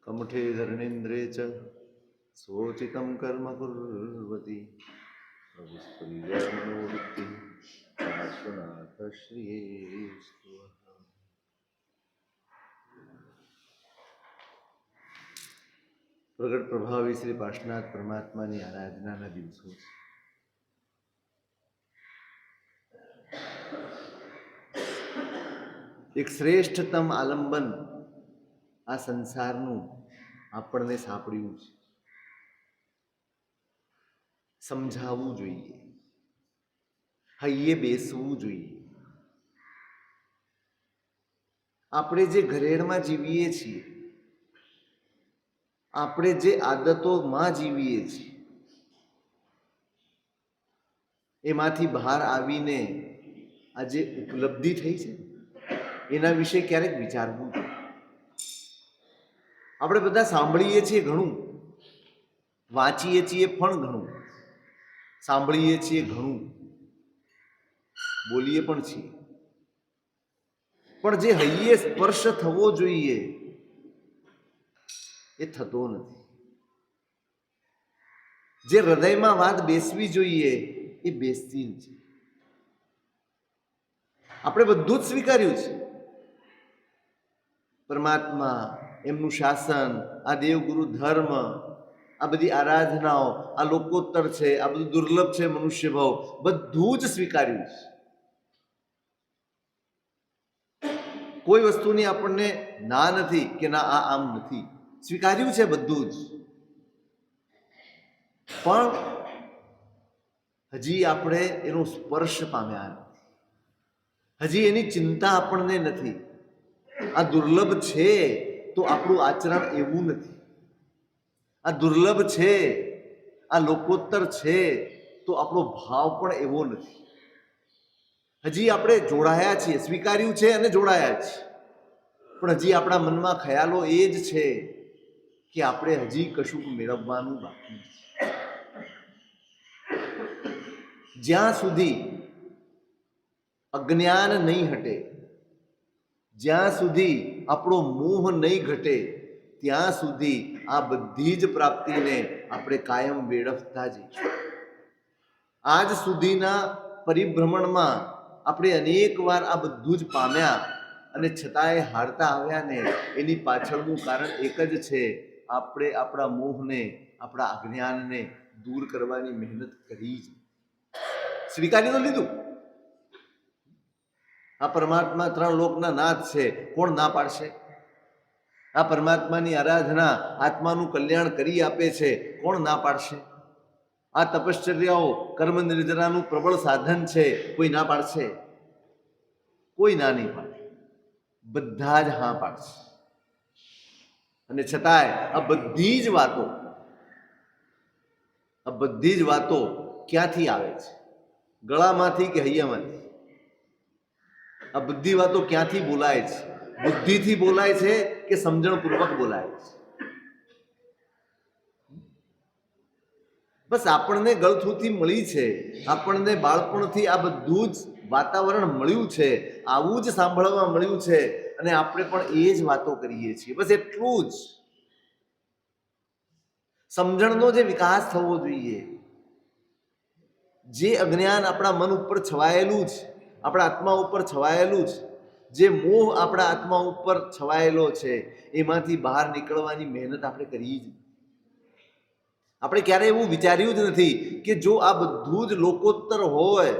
कमठे धरणेन्द्रे च स्वोचितं कर्म कुर्वति प्रभुस्त्वय्यर्मणोवृत्तिः पार्श्वनाथ श्रीयेस्तु। प्रगट प्रभावी श्री पार्श्वनाथ परमात्माની આરાધનાના દિવસો છે। એક શ્રેષ્ઠતમ આલંબન આ સંસારનું આપણને સાંપડ્યું છે, સમજાવવું જોઈએ, હૈયે બેસવું જોઈએ। આપણે જે ઘરેડમાં જીવીએ છીએ, આપણે જે આદતોમાં જીવીએ છીએ, એમાંથી બહાર આવીને આ જે ઉપલબ્ધિ થઈ છે એના વિશે ક્યારેક વિચારવું જોઈએ। આપણે બધા સાંભળીએ છીએ ઘણું, વાંચીએ છીએ પણ ઘણું, સાંભળીએ છીએ ઘણું, બોલીએ પણ છીએ, પણ જે હૈયે સ્પર્શ થવો જોઈએ એ થતો નથી। જે હૃદયમાં વાત બેસવી જોઈએ એ બેસતી નથી। આપણે બધું જ સ્વીકાર્યું છે, પરમાત્મા, એમનું શાસન, આ દેવગુરુ ધર્મ, આ બધી આરાધનાઓ, આ લોકોત્તર છે, આ બધું દુર્લભ છે, મનુષ્ય ભાવ, બધું જ સ્વીકાર્યું છે। કોઈ વસ્તુની આપણને ના નથી કે ના આ આમ નથી, સ્વીકાર્યું છે બધું જ, પણ હજી આપણે એનો સ્પર્શ પામ્યા નથી, હજી એની ચિંતા આપણને નથી। આ દુર્લભ છે તો આપણું આચરણ એવું નથી, આ દુર્લભ છે, આ લોકોત્તર છે તો આપણો ભાવ પણ એવો નથી। હજી આપણે જોડાયા છીએ, સ્વીકાર્યું છે અને જોડાયા છીએ, પણ હજી આપણા મનમાં ખ્યાલો એ જ છે કે આપણે હજી કશું મેળવવાનું બાકી છે। જ્યાં સુધી અજ્ઞાન નહીં હટે, જ્યાં સુધી આપણો મોહ નહીં ઘટે, ત્યાં સુધી આ બધી જ પ્રાપ્તિને આપણે કાયમ વેડફતા જઈશું। આજ સુધીના પરિભ્રમણમાં આપણે અનેક વાર આ બધું જ પામ્યા અને છતાંય હારતા આવ્યા ને એની પાછળનું કારણ એક જ છે, આપણે આપણા મોહને, આપણા અજ્ઞાનને દૂર કરવાની મહેનત કરી જ સ્વીકારી તો લીધું। આ પરમાત્મા ત્રણ લોકના નાથ છે, કોણ ના પાડશે? આ પરમાત્માની આરાધના આત્માનું કલ્યાણ કરી આપે છે, કોણ ના પાડશે? આ તપશ્ચર્યાઓ કર્મ નિર્જરાનું પ્રબળ સાધન છે, કોઈ ના પાડશે? કોઈ ના નહીં પાડે, બધા જ હા પાડશે। અને છતાંય આ બધી જ વાતો ક્યાંથી આવે છે? ગળામાંથી કે હૈયામાંથી? આ બધી વાતો ક્યાંથી બોલાય છે? બુદ્ધિથી બોલાય છે કે સમજણપૂર્વક બોલાય છે? બસ આપણને ગળથૂથી મળી છે, આપણને બાળપણથી આ બધું જ વાતાવરણ મળ્યું છે, આવું જ સાંભળવા મળ્યું છે અને આપણે પણ એ જ વાતો કરીએ છીએ, બસ એટલું જ। સમજણનો જે વિકાસ થવો જોઈએ, જે અજ્ઞાન આપણા મન ઉપર છવાયેલું છે, આપણા આત્મા ઉપર છવાયેલું છે, જે મોહ આપણા આત્મા ઉપર છવાયેલો છે, એમાંથી બહાર નીકળવાની મહેનત આપણે કરી જ નથી। આપણે ક્યારેય એવું વિચાર્યું જ નથી કે જો આ બધું જ લોકોત્તર હોય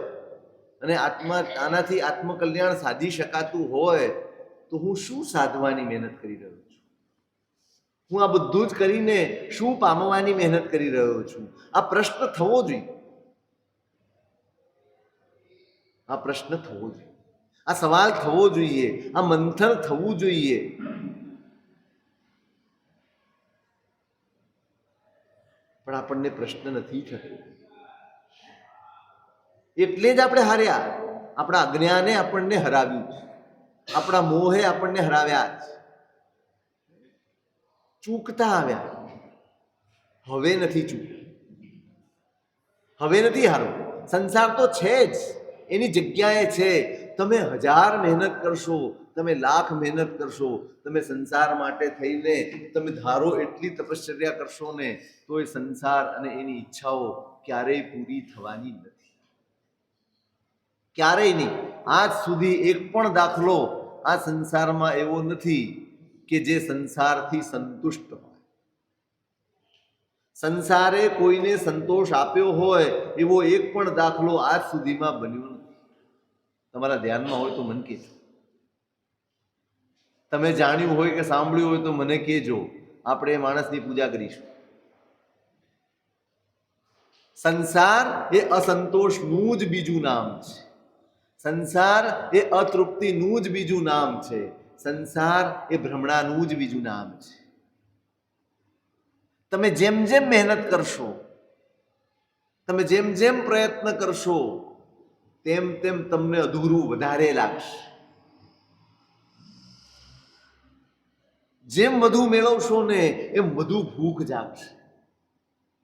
અને આનાથી આત્મકલ્યાણ સાધી શકાતું હોય તો હું શું સાધવાની મહેનત કરી રહ્યો છું? હું આ બધું જ કરીને શું પામવાની મહેનત કરી રહ્યો છું? આ પ્રશ્ન થવો જોઈએ, આ પ્રશ્ન થવો જોઈએ, આ સવાલ થવો જોઈએ, આ મંથન થવું જોઈએ। પણ આપણને પ્રશ્ન નથી થતો, એટલે જ આપણે હાર્યા। આપણા અજ્ઞાને આપણને હરાવ્યું છે, આપણા મોહે આપણને હરાવ્યા છે, ચૂકતા આવ્યા। હવે નથી ચૂકવું, હવે નથી હારવું। સંસાર તો છે જ, એની જગ્યાએ છે। તમે હજાર મહેનત કરશો, તમે લાખ મહેનત કરશો, તમે સંસાર માટે થઈને તમે ધારો એટલી તપશ્ચર્યા કરશો ને, તો એ સંસાર અને એની ઈચ્છાઓ ક્યારેય પૂરી થવાની નથી, ક્યારેય નહીં. આજ સુધી એક પણ દાખલો આ સંસારમાં એવો નથી કે જે સંસારથી સંતુષ્ટ હોય. સંસારે કોઈને સંતોષ આપ્યો હોય એવો એક પણ દાખલો આજ સુધીમાં બન્યો નથી. તમારા ધ્યાનમાં હોય તો મને કહેજો. તમે જાણ્યું હોય કે સાંભળ્યું હોય તો મને કહેજો. આપણે એ માણસની પૂજા કરીશું. સંસાર એ અસંતોષનું જ બીજું નામ છે. સંસાર એ અતૃપ્તિનું જ બીજું નામ છે. સંસાર એ ભ્રમણાનું જ બીજું નામ છે. તમે જેમ જેમ મહેનત કરશો, તમે જેમ જેમ પ્રયત્ન કરશો, તેમ તેમ તમને અધૂરું વધારે લાગશે. જેમ વધુ મેળવશો ને એમ વધુ ભૂખ જાગશે.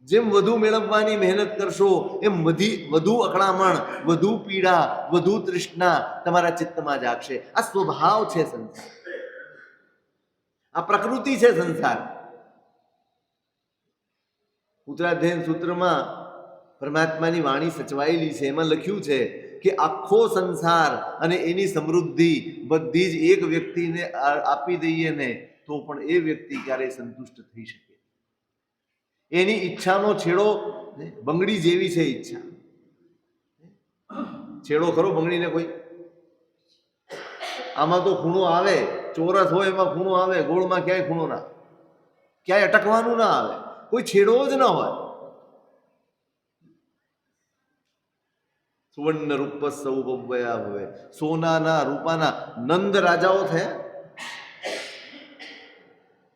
જેમ વધુ મેળવવાની મહેનત કરશો એમ વધુ અકળામણ, વધુ પીડા, વધુ તૃષ્ણા તમારા ચિત્તમાં જાગશે. આ સ્વભાવ છે સંસાર, આ પ્રકૃતિ છે સંસાર. ઉત્તરાધ્યયન સૂત્રમાં પરમાત્માની વાણી સચવાયેલી છે. એમાં લખ્યું છે કે આખો સંસાર અને એની સમૃદ્ધિ બધી જ એક વ્યક્તિને આપી દઈએ ને તો પણ એ વ્યક્તિ ક્યારેય સંતુષ્ટ થઈ શકે. એની ઈચ્છાનો છેડો બંગડી જેવી છે. ઈચ્છા છેડો ખરો બંગડીને કોઈ? આમાં તો ખૂણો આવે, ચોરસ હોય એમાં ખૂણો આવે, ગોળમાં ક્યાંય ખૂણો ના, ક્યાંય અટકવાનું ના આવે, કોઈ છેડો જ ન હોય. સુવર્ણ રૂપ સૌ ભવ્યા ભવે, સોનાના રૂપાના નંદ રાજાઓ થયા.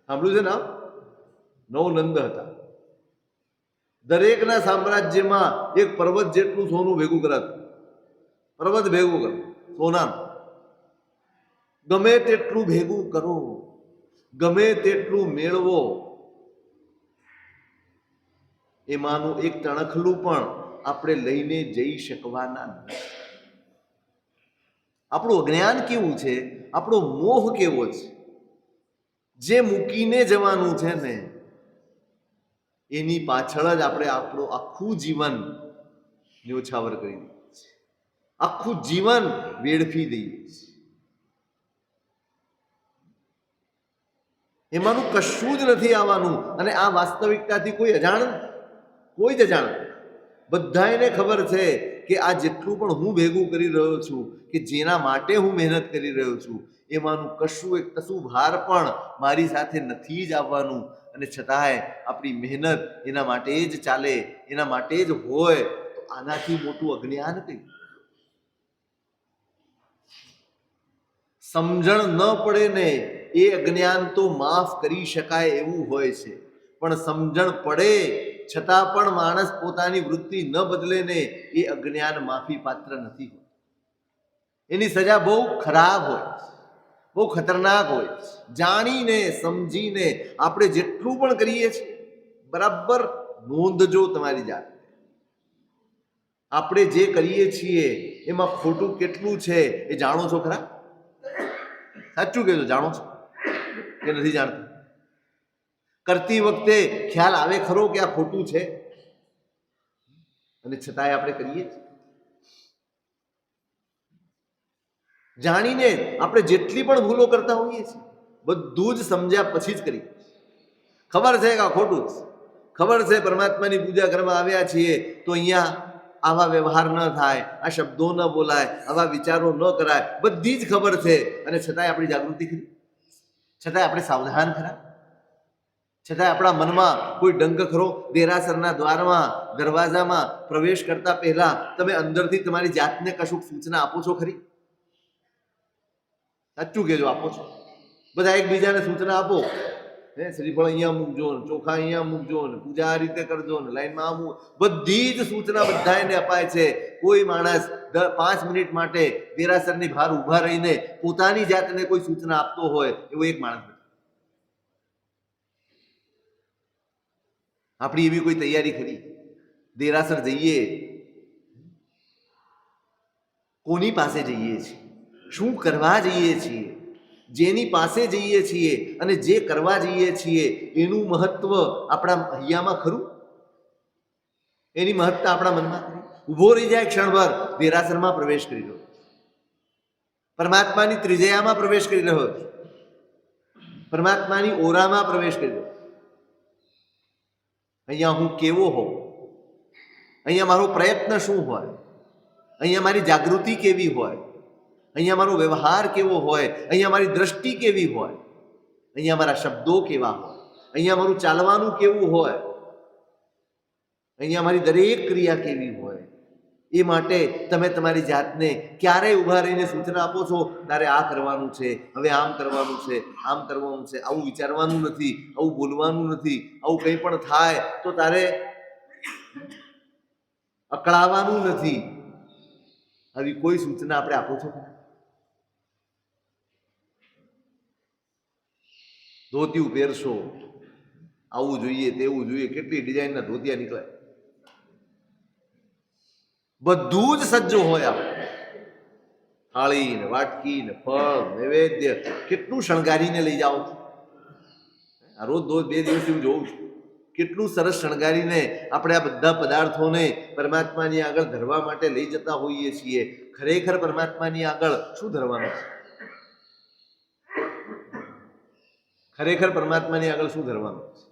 સાંભળ્યું છે નામ? 9 નંદ હતા. દરેકના સામ્રાજ્યમાં એક પર્વત જેટલું સોનું ભેગું કરાતું. પર્વત ભેગું કરો સોનાનું. ગમે તેટલું ભેગું કરો, ગમે તેટલું મેળવો, એમાંનું એક તણખલું પણ આપણે લઈને જઈ શકવાના નથી. આપણું અજ્ઞાન કેવું છે, આપણો મોહ કેવો છે, જે મૂકીને જવાનું છે ને એની પાછળ જ આપણે આપણું આખું જીવન ન્યોછાવર કરી દઈએ છીએ, આખું જીવન વેડફી દઈએ છીએ. એમાંનું કશું જ નથી આવવાનું. અને આ વાસ્તવિકતાથી કોઈ અજાણ, કોઈ જ અજાણ. બધાને ખબર છે કે આ જેટલું પણ હું ભેગું કરી રહ્યો છું, કે જેના માટે હું મહેનત કરી રહ્યો છું, એમાંનું કશું એક કશું ભાર પણ મારી સાથે નથી જ આવવાનું. અને છતાંય આપણી મહેનત એના માટે જ ચાલે, એના માટે જ હોય, તો આનાથી મોટું અજ્ઞાન કઈ? સમજણ ન પડે ને એ અજ્ઞાન તો માફ કરી શકાય એવું હોય છે, પણ સમજણ પડે છતાં પણ માણસ પોતાની વૃત્તિ ન બદલે ને એ અજ્ઞાન માફી પાત્ર નથી. એની સજા બહુ ખરાબ હોય, બહુ ખતરનાક હોય. જાણીને સમજીને આપણે જેટલું પણ કરીએ છીએ, બરાબર નોંધજો તમારી જાત. આપણે જે કરીએ છીએ એમાં ખોટું કેટલું છે એ જાણો છો ખરા? સાચું કહેજો, જાણો છો કે નથી જાણતા? કરતી વખતે ખ્યાલ આવે ખરો કે આ ખોટું છે? અને છતાંય આપણે કરીએ છીએ. જાણીને આપણે જેટલી પણ ભૂલો કરતા હોઈએ છીએ, બધું જ સમજ્યા પછી જ કરીએ. ખબર છે કે આ ખોટું છે, ખબર છે પરમાત્માની પૂજા કરવા આવ્યા છીએ તો અહીંયા આવા વ્યવહાર ન થાય, આ શબ્દો ન બોલાય, આવા વિચારો ન કરાય, બધી જ ખબર છે. અને છતાંય આપણી જાગૃતિ ખરી? છતાંય આપણે સાવધાન ખરા? છતાંય આપણા મનમાં કોઈ ડંક ખરો? દેરાસરના દ્વારમાં, દરવાજામાં પ્રવેશ કરતા પહેલા તમે અંદરથી તમારી જાતને કશુંક સૂચના આપો છો ખરી? સાચું કહેજો, આપો છો? બધા એકબીજાને સૂચના આપો, શ્રીફળ અહીંયા મૂકજો ને, ચોખા અહીંયા મૂકજો ને, પૂજા આ રીતે કરજો ને, લાઈનમાં આવું, બધી જ સૂચના બધાને અપાય છે. કોઈ માણસ 5 મિનિટ માટે દેરાસરની બહાર ઊભા રહીને પોતાની જાતને કોઈ સૂચના આપતો હોય એવો એક માણસ નથી. આપણી એવી કોઈ તૈયારી ખરી? દેરાસર જઈએ, કોની પાસે જઈએ છીએ? શું કરવા જઈએ છીએ? જેની પાસે જઈએ છીએ અને જે કરવા જઈએ છીએ એનું મહત્વ આપણા હૈયામાં ખરું? એની મહત્તા આપણા મનમાં ખરી? ઊભો રહી જાય ક્ષણભર, દેરાસરમાં પ્રવેશ કરી રહ્યો, પરમાત્માની ત્રિજયામાં પ્રવેશ કરી રહ્યો, પરમાત્માની ઓરામાં પ્રવેશ કરી રહ્યો. અહીંયા હું કેવો હોઉં, અહીંયા મારો પ્રયત્ન શું હોય, અહીંયા મારી જાગૃતિ કેવી હોય, અહીંયા મારો વ્યવહાર કેવો હોય, અહીંયા મારી દ્રષ્ટિ કેવી હોય, અહીંયા મારા શબ્દો કેવા હોય, અહીંયા મારું ચાલવાનું કેવું હોય, અહીંયા મારી દરેક ક્રિયા કેવી હોય. એ માટે તમે તમારી જાતને ક્યારેય ઊભા રહીને સૂચના આપો છો, તારે આ કરવાનું છે, હવે આમ કરવાનું છે, આમ કરવાનું છે, આવું વિચારવાનું નથી, આવું બોલવાનું નથી, આવું કંઈ પણ થાય તો તારે અકળાવાનું નથી. આવી કોઈ સૂચના આપણે આપો છો? ધોતિયું પહેરશો, આવું જોઈએ, તેવું જોઈએ, કેટલી ડિઝાઇનના ધોતિયા નીકળે, બધું જ સજ્જો હોય. આપણે થાળી ને વાટકી ને ફળ નૈવેદ્ય કેટલું શણગારીને લઈ જાઓ છો. આ રોજ 2 દિવસથી હું જોઉં છું, કેટલું સરસ શણગારીને આપણે આ બધા પદાર્થોને પરમાત્માની આગળ ધરવા માટે લઈ જતા હોઈએ છીએ. ખરેખર પરમાત્માની આગળ શું ધરવાનું છે? ખરેખર પરમાત્માની આગળ શું ધરવાનું છે?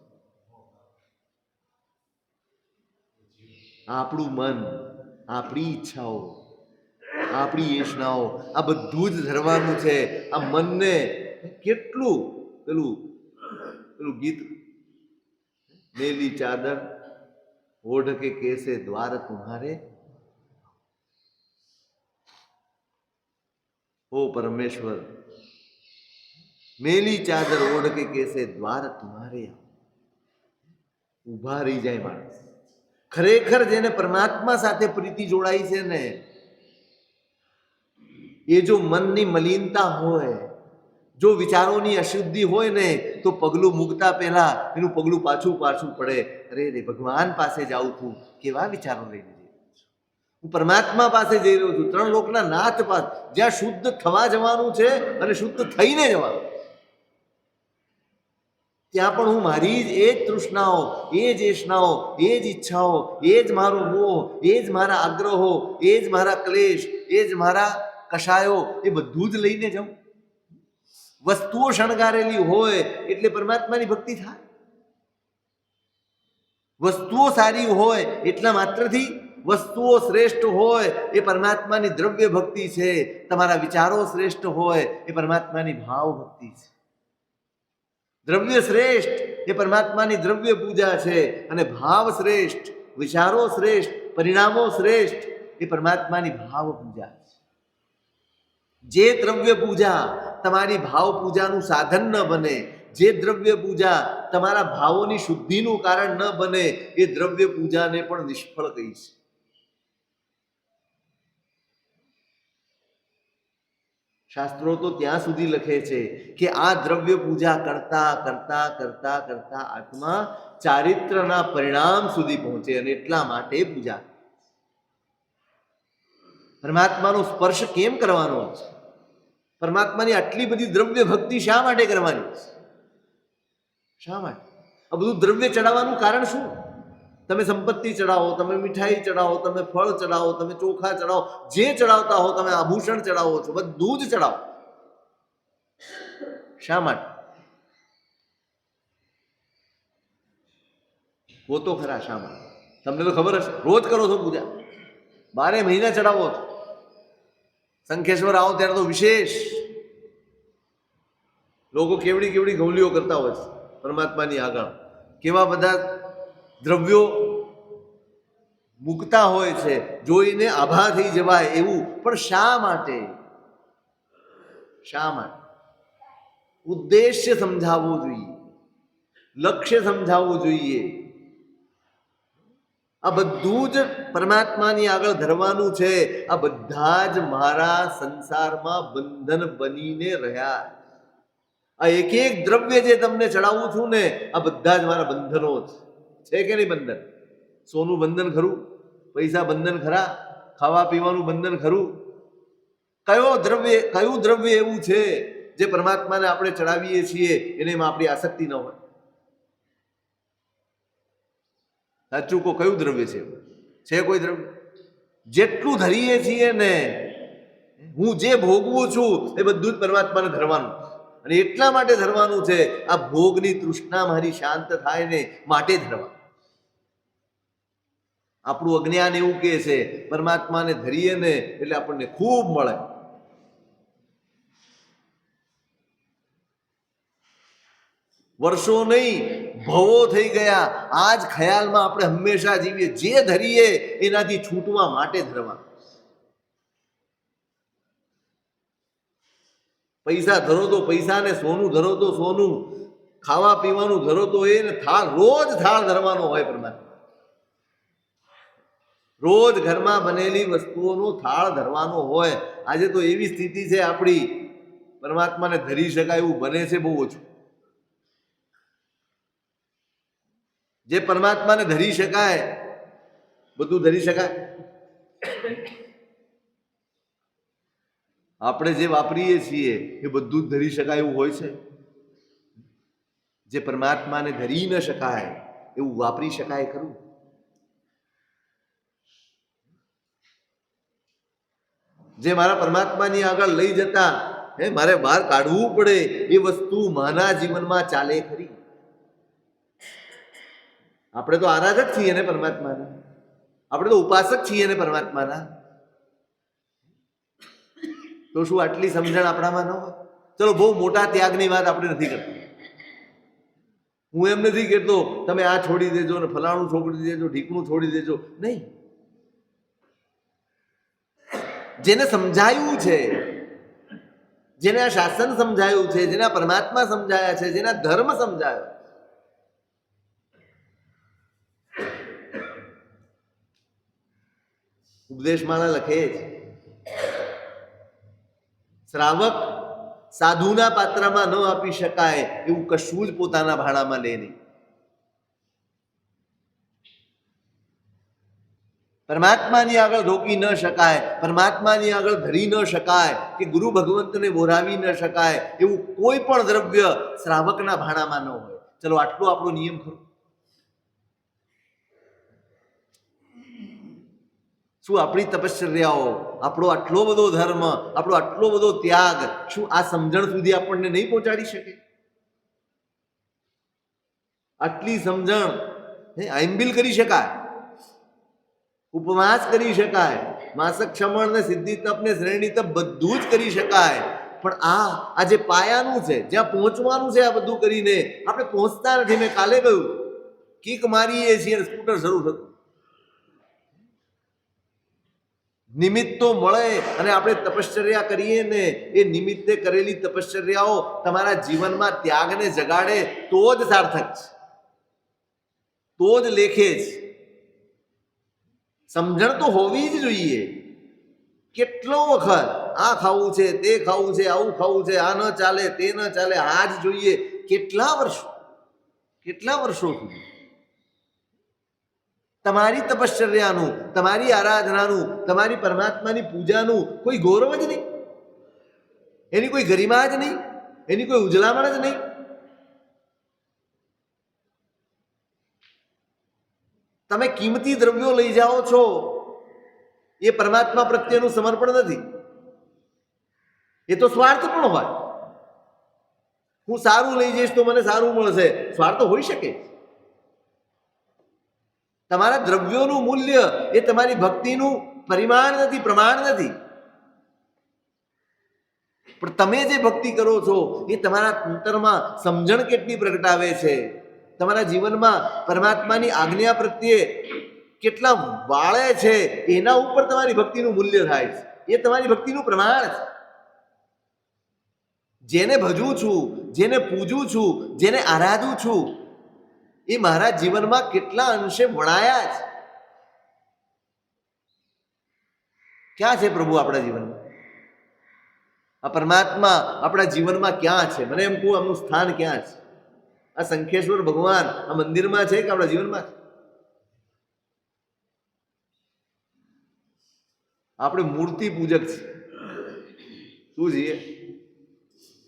આપણું મન, આપણી ઈચ્છાઓ, આપણી યેષ્ણાઓ, આ બધું જ ધરવાનું છે. આ મનને કેટલું પેલું ગીત, મેલી ચાદર ઓઢ કે કેસે દ્વાર તુમ્હારે, ઓ પરમેશ્વર, મેલી ચાદર ઓઢ કે કેસે દ્વાર તુમ્હારે. ઊભા રહી જાય માણસ. ખરેખર જેને પરમાત્મા સાથે પ્રીતિ જોડાઈ છે ને, એ જો મનની મલિનતા હોય, જો વિચારોની અશુદ્ધિ હોય ને, તો પગલું મૂકતા પહેલા એનું પગલું પાછું પડે. અરે રે, ભગવાન પાસે જાઉં છું, કેવા વિચારો લઈને જઈ રહ્યો છું, હું પરમાત્મા પાસે જઈ રહ્યો છું, 3 લોકના નાથ પાસે, જ્યાં શુદ્ધ થવા જવાનું છે અને શુદ્ધ થઈને જવાનું. ત્યાં પણ હું મારી જ એ જ તૃષ્ણાઓ, એ જ યેષ્ણાઓ, એ જ ઈચ્છાઓ, એ જ મારો મોહ, એ જ મારા આગ્રહો, એ જ મારા ક્લેશ, એ જ મારા કષાયો, એ બધું જ લઈને જાઉં. વસ્તુઓ શણગારેલી હોય એટલે પરમાત્માની ભક્તિ થાય. વસ્તુઓ સારી હોય એટલા માત્રથી, વસ્તુઓ શ્રેષ્ઠ હોય એ પરમાત્માની દ્રવ્ય ભક્તિ છે. તમારા વિચારો શ્રેષ્ઠ હોય એ પરમાત્માની ભાવ ભક્તિ છે. દ્રવ્ય શ્રેષ્ઠ એ પરમાત્માની દ્રવ્ય પૂજા છે, અને ભાવ શ્રેષ્ઠ, વિચારો શ્રેષ્ઠ, પરિણામો શ્રેષ્ઠ એ પરમાત્માની ભાવ પૂજા છે. જે દ્રવ્ય પૂજા તમારી ભાવ પૂજાનું સાધન ન બને, જે દ્રવ્ય પૂજા તમારા ભાવોની શુદ્ધિનું કારણ ન બને, એ દ્રવ્ય પૂજાને પણ નિષ્ફળ કહી છે. શાસ્ત્રો તો ત્યાં સુધી લખે છે કે આ દ્રવ્ય પૂજા કરતા કરતા કરતા કરતા આત્મા ચારિત્રના પરિણામ સુધી પહોંચે, અને એટલા માટે પૂજા. પરમાત્માનો સ્પર્શ કેમ કરવાનો છે? પરમાત્માની આટલી બધી દ્રવ્ય ભક્તિ શા માટે કરવાની છે? શા માટે? આ બધું દ્રવ્ય ચડાવવાનું કારણ શું? તમે સંપત્તિ ચડાવો, તમે મીઠાઈ ચડાવો, તમે ફળ ચડાવો, તમે ચોખા ચડાવો, જે ચડાવતા હો, તમે આભૂષણ ચડાવો છો, બધું જ ચડાવો. શા માટે? હો તો ખરા, શા માટે? તમને તો ખબર હશે, રોજ કરો છો પૂજા, 12 મહિના ચડાવો છો. શંખેશ્વર આવો ત્યારે તો વિશેષ લોકો કેવડી કેવડી ગૌલીઓ કરતા હોય છે પરમાત્માની આગળ, કેવા બધા દ્રવ્યો મૂકતા હોય છે, જોઈને આભા થઈ જવાય એવું. પણ શા માટે? શા માટે? ઉદ્દેશ્ય સમજાવવું જોઈએ, લક્ષ્ય સમજાવવું જોઈએ. આ બધું જ પરમાત્માની આગળ ધરવાનું છે. આ બધા જ મારા સંસારમાં બંધન બનીને રહ્યા. આ એક એક દ્રવ્ય જે તમને ચડાવું છું ને, આ બધા જ મારા બંધનો છે કે નહીં? બંધન. સોનું બંધન ખરું? પૈસા બંધન ખરા? ખાવા પીવાનું બંધન ખરું? કયું દ્રવ્ય એવું છે જે પરમાત્માને આપણે ચડાવીએ છીએ એને એમાં આપણી આસક્તિ ન હોય. સાચું કો, કયું દ્રવ્ય છે કોઈ દ્રવ્ય? જેટલું ધરીએ છીએ ને, હું જે ભોગવું છું એ બધું જ પરમાત્માને ધરવાનું, અને એટલા માટે ધરવાનું છે આ ભોગની તૃષ્ણા મારી શાંત થાય ને માટે ધરવાનું. આપણું અજ્ઞાન એવું કહે છે પરમાત્માને ધરીએ ને એટલે આપણને ખૂબ મળે. વર્ષો નહીં, ભવો થઈ ગયા. આ જ ખ્યાલમાં આપણે હંમેશા જીવીએ. જે ધરીએ એનાથી છૂટવા માટે ધરવા. પૈસા ધરો તો પૈસા ને, સોનું ધરો તો સોનું, ખાવા પીવાનું ધરો તો એ ને, થાળ રોજ થાળ ધરવાનો હોય પરમાત્મા. રોજ ઘરમાં બનેલી વસ્તુઓનો થાળ ધરવાનો હોય. આજે તો એવી સ્થિતિ છે આપણી, પરમાત્માને ધરી શકાય એવું બને છે બહુ ઓછું. જે પરમાત્માને ધરી શકાય બધું ધરી શકાય. આપણે જે વાપરીએ છીએ એ બધું જ ધરી શકાય એવું હોય છે. જે પરમાત્માને ધરી ન શકાય એવું વાપરી શકાય ખરું? જે મારા પરમાત્માની આગળ લઈ જતા મારે બહાર કાઢવું પડે એ વસ્તુ માના જીવનમાં ચાલે ખરી? આપણે તો આરાધક છીએ ને પરમાત્માના, આપણે તો ઉપાસક છીએ ને પરમાત્માના. તો શું આટલી સમજણ આપણામાં ન હોય? ચલો, બહુ મોટા ત્યાગની વાત આપણે નથી કરતા. હું એમ નથી કહેતો તમે આ છોડી દેજો ને ફલાણું છોડી દેજો, ઢીકણું છોડી દેજો. નહીં, જેને સમજાયું છે, જેને આ શાસન સમજાયું છે, જેના પરમાત્મા સમજાયા છે, જેના ધર્મ સમજાયો, ઉપદેશમાળા લખે છે શ્રાવક સાધુના પાત્રમાં ન આપી શકાય એવું કશું જ પોતાના ભાણામાં લે નહીં. પરમાત્માની આગળ રોકી ન શકાય, પરમાત્માની આગળ ધરી ન શકાય, કે ગુરુ ભગવંતને બોરાવી ન શકાય એવું કોઈ પણ દ્રવ્ય શ્રાવકના ભાણામાં ન હોય. ચલો, આટલો આપણો નિયમ ખરો? શું આપણી તપશ્ચર્યાઓ, આપણો આટલો બધો ધર્મ, આપણો આટલો બધો ત્યાગ, શું આ સમજણ સુધી આપણને નહીં પહોંચાડી શકે? આટલી સમજણ આઈમ્બિલ કરી શકાય, ઉપવાસ કરી શકાય, માસક ક્ષમણ ને સિદ્ધિ તપ ને શ્રેણી તપ બધું જ કરી શકાય. પણ આ જે પાયાનું છે, જ્યાં પહોંચવાનું છે, આ બધું કરીને આપણે પહોંચતા નથી. મેં કાલે કહ્યું, કીક મારીએ છીએ, સ્કૂટર શરૂ થતું. નિમિત્ત તો મળે અને આપણે તપશ્ચર્યા કરીએ ને, એ નિમિત્તે કરેલી તપશ્ચર્યાઓ તમારા જીવનમાં ત્યાગને જગાડે તો જ સાર્થક છે, તો જ લેખે છે. સમજણ તો હોવી જ જોઈએ. કેટલો વખત આ ખાવું છે, તે ખાવું છે, આવું ખાવું છે, આ ન ચાલે, તે ન ચાલે, આ જ જોઈએ. કેટલા વર્ષો સુધી તમારી તપશ્ચર્યાનું, તમારી આરાધનાનું, તમારી પરમાત્માની પૂજાનું કોઈ ગૌરવ જ નહીં, એની કોઈ ગરિમા જ નહીં, એની કોઈ ઉજળામણ જ નહીં. તમે કિંમતી દ્રવ્યો લઈ જાઓ છો, એ પરમાત્મા પ્રત્યેનું સમર્પણ નથી, એ તો સ્વાર્થ પણ હોય. હું સારું લઈ જઈશ તો મને સારું મળશે, સ્વાર્થ હોઈ શકે. તમારા દ્રવ્યોનું મૂલ્ય એ તમારી ભક્તિનું પરિમાણ નથી, પ્રમાણ નથી. પણ તમે જે ભક્તિ કરો છો એ તમારા અંતરમાં સમજણ કેટલી પ્રગટાવે છે, તમારા જીવનમાં પરમાત્માની આજ્ઞા પ્રત્યે કેટલા વાળે છે, એના ઉપર તમારી ભક્તિનું મૂલ્ય થાય છે. એ તમારી ભક્તિનું પ્રમાણ છે. જેને ભજું છું, જેને પૂજું છું, જેને આરાધું છું, એ મારા જીવનમાં કેટલા અંશે વણાયા છે. ક્યાં છે પ્રભુ આપણા જીવનમાં? આ પરમાત્મા આપણા જીવનમાં ક્યાં છે? મને એમ કહું, આમનું સ્થાન ક્યાં છે? આ શંખેશ્વર ભગવાન આ મંદિરમાં છે કે આપણા જીવનમાં છે? આપણે મૂર્તિ પૂજક છીએ. શું છીએ?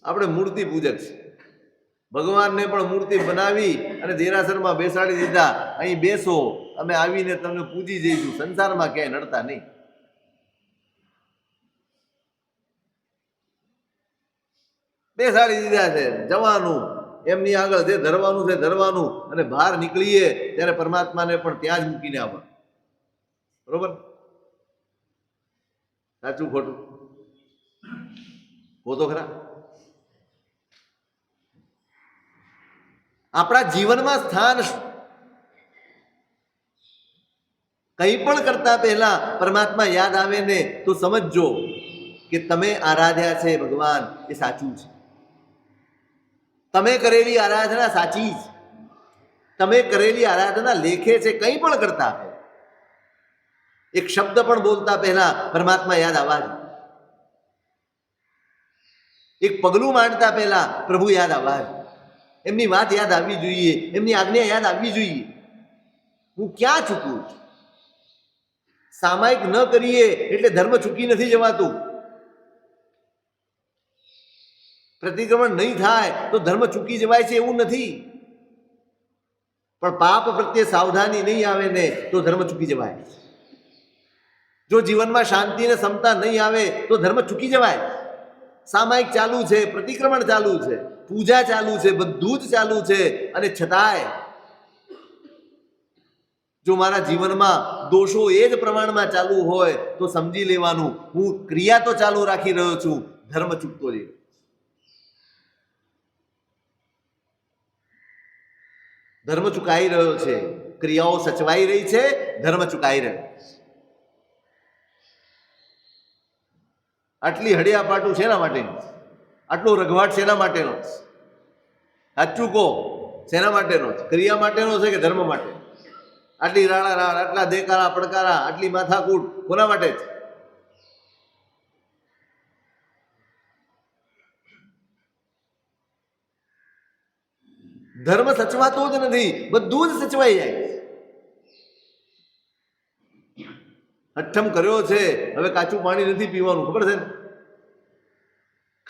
આપણે મૂર્તિ પૂજક છે. ભગવાનને પણ મૂર્તિ બનાવી અને દેરાસરમાં બેસાડી દીધા. અહીં બેસો, અમે આવીને તમને પૂજી જઈશું. સંસારમાં ક્યાંય નડતા નહીં. બેસાડી દીધા છે. જવાનું, એમની આગળ જે ધરવાનું છે ધરવાનું, અને બહાર નીકળીએ ત્યારે પરમાત્માને પણ ત્યાં જ મૂકીને આવવાનું. બરોબર? સાચું ખોટું? તો ખરા. આપણા જીવનમાં સ્થાન શું? કંઈ પણ કરતા પહેલા પરમાત્મા યાદ આવે ને તો સમજજો કે તમે આરાધ્યા છે ભગવાન એ સાચું છે. તમે કરેલી આરાધના સાચી છે. તમે કરેલી આરાધના લેખે છે. કંઈ પણ કરતા પહેલા, એક શબ્દ પણ બોલતા પહેલા પરમાત્મા યાદ આવવા જોઈએ. એક પગલું માંડતા પહેલા પ્રભુ યાદ આવવા જોઈએ. એમની વાત યાદ આવવી જોઈએ. એમની આજ્ઞા યાદ આવવી જોઈએ. હું ક્યાં ચૂકું છું? સામાયિક ન કરીએ એટલે ધર્મ ચૂકી નથી જવાતું. પ્રતિક્રમણ નહીં થાય તો ધર્મ ચૂકી જવાય છે એવું નથી. પણ પાપ પ્રત્યે સાવધાની નહીં આવે ને તો ધર્મ ચૂકી જવાય. જો જીવનમાં શાંતિ અને સમતા નહીં આવે તો ધર્મ ચૂકી જવાય. સામાયિક ચાલુ છે, પ્રતિક્રમણ ચાલુ છે, પૂજા ચાલુ છે, બધું જ ચાલુ છે, અને છતાંય જો મારા જીવનમાં દોષો એ જ પ્રમાણમાં ચાલુ હોય તો સમજી લેવાનું હું ક્રિયા તો ચાલુ રાખી રહ્યો છું, ધર્મ ચૂકતો જઈ. ધર્મ ચૂકાઈ રહ્યો છે. ક્રિયાઓ સચવાઈ રહી છે, ધર્મ ચૂકાઈ રહ્યો. આટલી હડિયા પાટું શેના માટેનું? આટલો રઘવાટ શેના માટેનો? સાચું કહો, શેના માટેનો? ક્રિયા માટેનો છે કે ધર્મ માટે? આટલી રાડા રાડ, આટલા દેકારા પડકારા, આટલી માથાકૂટ કોના માટે છે? ધર્મ સચવાતો જ નથી, બધું જ સચવાઈ જાય. અઠ્ઠમ કર્યો છે, હવે કાચું પાણી નથી પીવાનું, ખબર છે ને?